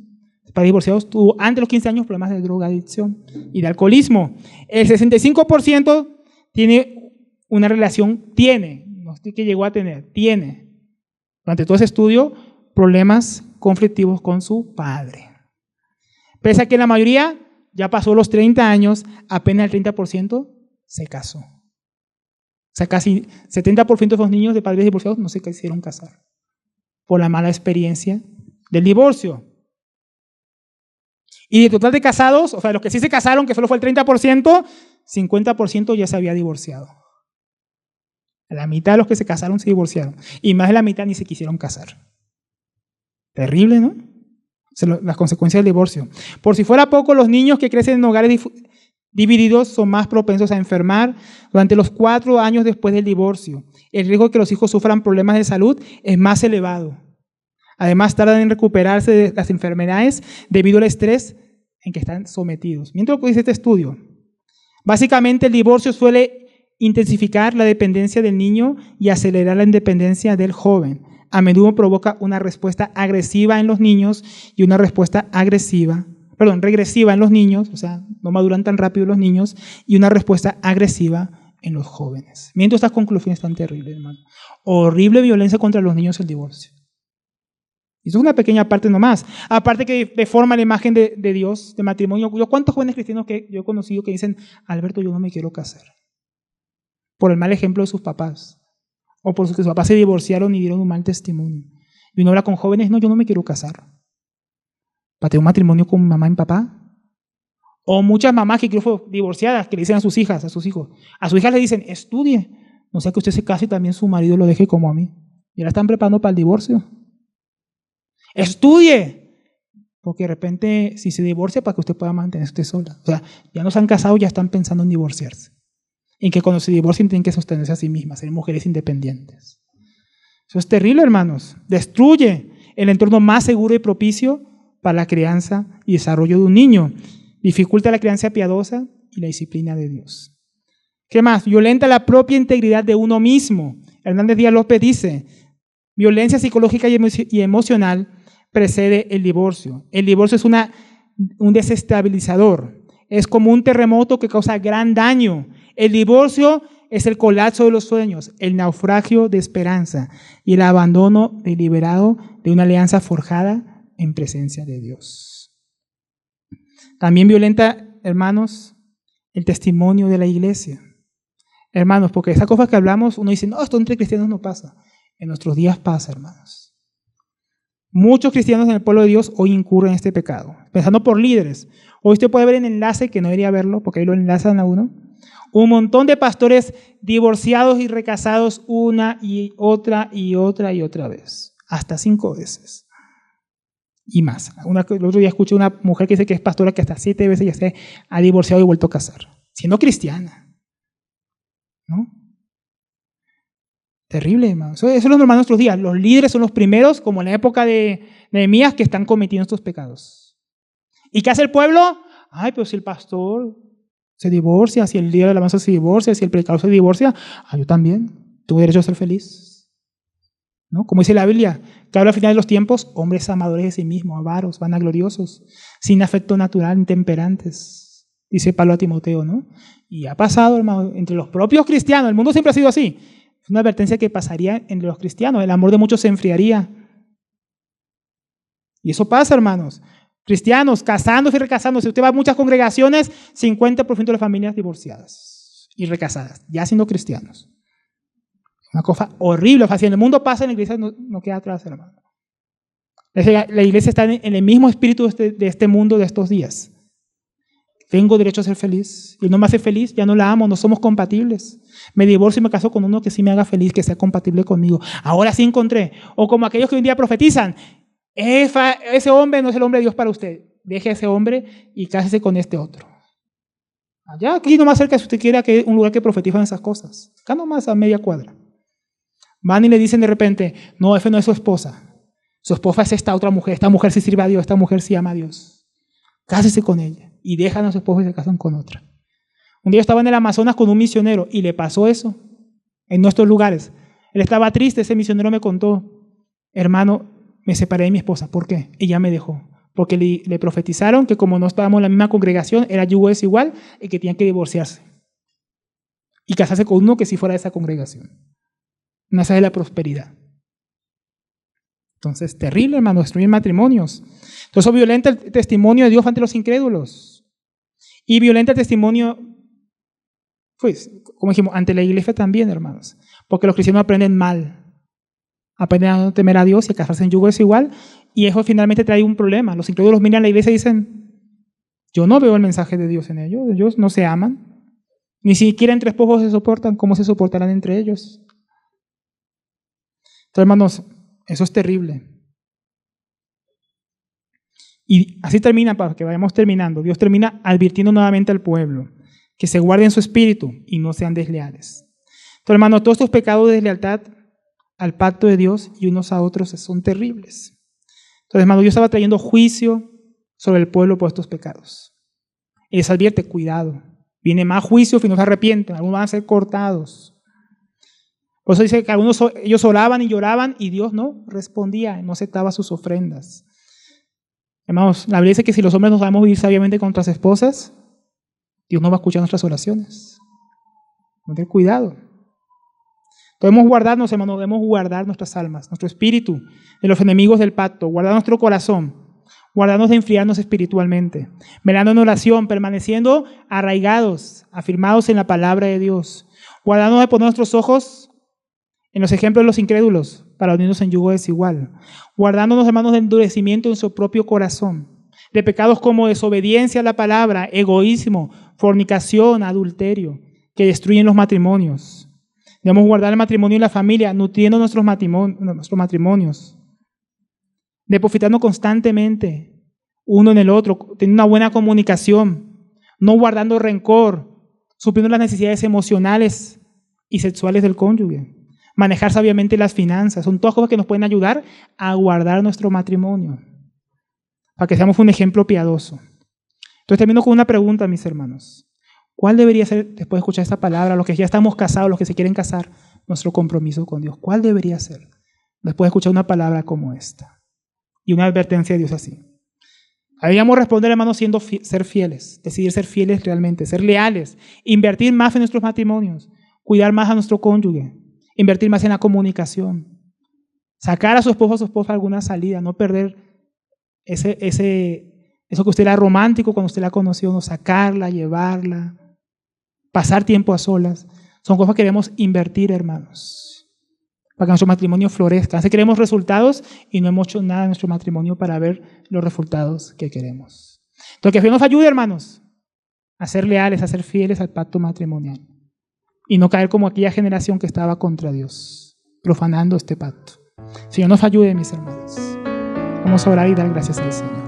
Speaker 1: para divorciados tuvo antes de los 15 años problemas de drogadicción y de alcoholismo. El 65% tiene una relación, no es que llegó a tener, tiene, durante todo ese estudio, problemas conflictivos con su padre. Pese a que la mayoría ya pasó los 30 años, apenas el 30% se casó. O sea, casi 70% de los niños de padres divorciados no se quisieron casar por la mala experiencia del divorcio. Y de total de casados, o sea, los que sí se casaron, que solo fue el 30%, 50% ya se había divorciado. La mitad de los que se casaron se divorciaron. Y más de la mitad ni se quisieron casar. Terrible, ¿no? Las consecuencias del divorcio. Por si fuera poco, los niños que crecen en hogares divididos son más propensos a enfermar durante los 4 años después del divorcio. El riesgo de que los hijos sufran problemas de salud es más elevado. Además, tardan en recuperarse de las enfermedades debido al estrés en que están sometidos. Miren lo que dice este estudio. Básicamente, el divorcio suele intensificar la dependencia del niño y acelerar la independencia del joven. A menudo provoca una respuesta agresiva en los niños y una respuesta regresiva en los niños, o sea, no maduran tan rápido los niños, y una respuesta agresiva en los jóvenes. Miren estas conclusiones tan terribles, hermano. Horrible violencia contra los niños el divorcio. Y eso es una pequeña parte nomás. Aparte que deforma la imagen de Dios, de matrimonio. ¿Cuántos jóvenes cristianos que yo he conocido que dicen, Alberto, yo no me quiero casar? Por el mal ejemplo de sus papás. O por que sus papás se divorciaron y dieron un mal testimonio. Y uno habla con jóvenes, no, yo no me quiero casar. ¿Para tener un matrimonio con mamá y papá? O muchas mamás que incluso divorciadas que le dicen a sus hijas, a sus hijos. A sus hijas le dicen, estudie. No sea que usted se case y también su marido lo deje como a mí. Y ahora están preparando para el divorcio. Estudie. Porque de repente, si se divorcia, para que usted pueda mantenerse usted sola. O sea, ya no se han casado, ya están pensando en divorciarse. En que cuando se divorcien tienen que sostenerse a sí mismas, ser mujeres independientes. Eso es terrible, hermanos. Destruye el entorno más seguro y propicio para la crianza y desarrollo de un niño. Dificulta la crianza piadosa y la disciplina de Dios. ¿Qué más? Violenta la propia integridad de uno mismo. Hernández Díaz López dice, violencia psicológica y emocional precede el divorcio. El divorcio es un desestabilizador. Es como un terremoto que causa gran daño. El divorcio es el colapso de los sueños, el naufragio de esperanza y el abandono deliberado de una alianza forjada en presencia de Dios. También violenta, hermanos, el testimonio de la iglesia. Hermanos, porque esas cosas que hablamos, uno dice, no, esto entre cristianos no pasa. En nuestros días pasa, hermanos. Muchos cristianos en el pueblo de Dios hoy incurren en este pecado, pensando por líderes. Hoy usted puede ver en el enlace, que no debería verlo, porque ahí lo enlazan a uno, un montón de pastores divorciados y recasados una y otra y otra y otra vez, hasta 5 veces y más. El otro día escuché una mujer que dice que es pastora que hasta 7 veces ya se ha divorciado y vuelto a casar, siendo cristiana, ¿no? Terrible, hermano. Eso es lo normal en nuestros días. Los líderes son los primeros, como en la época de Nehemías, que están cometiendo estos pecados. ¿Y qué hace el pueblo? Ay, pero si el pastor se divorcia, si el líder de la alabanza se divorcia, si el predicador se divorcia, yo también tengo derecho a ser feliz, ¿no? Como dice la Biblia, que habla al final de los tiempos, hombres amadores de sí mismos, avaros, vanagloriosos, sin afecto natural, intemperantes, dice Pablo a Timoteo, ¿no? Y ha pasado, hermano, entre los propios cristianos, el mundo siempre ha sido así. Es una advertencia que pasaría entre los cristianos, el amor de muchos se enfriaría. Y eso pasa, hermanos. Cristianos casándose y recasándose. Usted va a muchas congregaciones, 50% de las familias divorciadas y recasadas, ya siendo cristianos. Una cosa horrible. O sea, si en el mundo pasa, en la iglesia no queda atrás, hermano. La iglesia está en el mismo espíritu de este mundo, de estos días. Tengo derecho a ser feliz. Y no me hace feliz, ya no la amo, no somos compatibles. Me divorcio y me caso con uno que sí me haga feliz, que sea compatible conmigo. Ahora sí encontré. O como aquellos que hoy en día profetizan, ese hombre no es el hombre de Dios para usted. Deje a ese hombre y cásese con este otro. Allá, aquí nomás cerca, si usted quiere, que un lugar que profetizan esas cosas. Acá nomás a media cuadra. Van y le dicen de repente, no, ese no es su esposa. Su esposa es esta otra mujer. Esta mujer sí sirve a Dios, esta mujer sí ama a Dios. Cásese con ella. Y dejan a su esposa y se casan con otra. Un día yo estaba en el Amazonas con un misionero y le pasó eso en nuestros lugares. Él estaba triste, ese misionero me contó, hermano, me separé de mi esposa. ¿Por qué? Ella me dejó. Porque le profetizaron que como no estábamos en la misma congregación, era yugo desigual y que tenían que divorciarse. Y casarse con uno que sí fuera de esa congregación. Una de la prosperidad. Entonces, terrible, hermano, destruir matrimonios. Entonces, eso violenta el testimonio de Dios ante los incrédulos. Y violenta el testimonio, pues, como dijimos, ante la iglesia también, hermanos. Porque los cristianos aprenden mal. Aprenden a no temer a Dios y a casarse en yugo desigual. Y eso finalmente trae un problema. Los incrédulos miran a la iglesia y dicen, yo no veo el mensaje de Dios en ellos no se aman. Ni siquiera entre esposos se soportan. ¿Cómo se soportarán entre ellos? Entonces, hermanos, eso es terrible. Y así termina, para que vayamos terminando. Dios termina advirtiendo nuevamente al pueblo que se guarden su espíritu y no sean desleales. Entonces, hermanos, todos estos pecados de deslealtad al pacto de Dios y unos a otros son terribles. Entonces, hermano, Dios estaba trayendo juicio sobre el pueblo por estos pecados. Y les advierte, cuidado, viene más juicio si no se arrepienten, algunos van a ser cortados. Por eso dice que ellos oraban y lloraban y Dios no respondía, no aceptaba sus ofrendas. Hermanos, la Biblia dice que si los hombres no sabemos vivir sabiamente con nuestras esposas, Dios no va a escuchar nuestras oraciones. Tener cuidado. Debemos guardarnos, hermanos, debemos guardar nuestras almas, nuestro espíritu de los enemigos del pacto, guardar nuestro corazón, guardarnos de enfriarnos espiritualmente, velando en oración, permaneciendo arraigados, afirmados en la palabra de Dios, guardándonos de poner nuestros ojos en los ejemplos de los incrédulos para unirnos en yugo desigual, guardándonos, hermanos, de endurecimiento en su propio corazón, de pecados como desobediencia a la palabra, egoísmo, fornicación, adulterio, que destruyen los matrimonios. Debemos guardar el matrimonio y la familia, nutriendo nuestros matrimonios, depositarnos constantemente uno en el otro, teniendo una buena comunicación, no guardando rencor, supliendo las necesidades emocionales y sexuales del cónyuge, manejar sabiamente las finanzas. Son todas cosas que nos pueden ayudar a guardar nuestro matrimonio, para que seamos un ejemplo piadoso. Entonces termino con una pregunta, mis hermanos. ¿Cuál debería ser, después de escuchar esta palabra, los que ya estamos casados, los que se quieren casar, nuestro compromiso con Dios? ¿Cuál debería ser después de escuchar una palabra como esta y una advertencia de Dios así? Habíamos responder, hermanos, ser fieles, decidir ser fieles realmente, ser leales, invertir más en nuestros matrimonios, cuidar más a nuestro cónyuge, invertir más en la comunicación, sacar a su esposo o a su esposa alguna salida, no perder eso que usted era romántico cuando usted la conoció, no sacarla, llevarla, pasar tiempo a solas. Son cosas que debemos invertir, hermanos, para que nuestro matrimonio florezca. A veces queremos resultados y no hemos hecho nada en nuestro matrimonio para ver los resultados que queremos. Entonces, que Dios nos ayude, hermanos, a ser leales, a ser fieles al pacto matrimonial y no caer como aquella generación que estaba contra Dios, profanando este pacto. Señor, nos ayude, mis hermanos. Vamos a orar y dar gracias al Señor.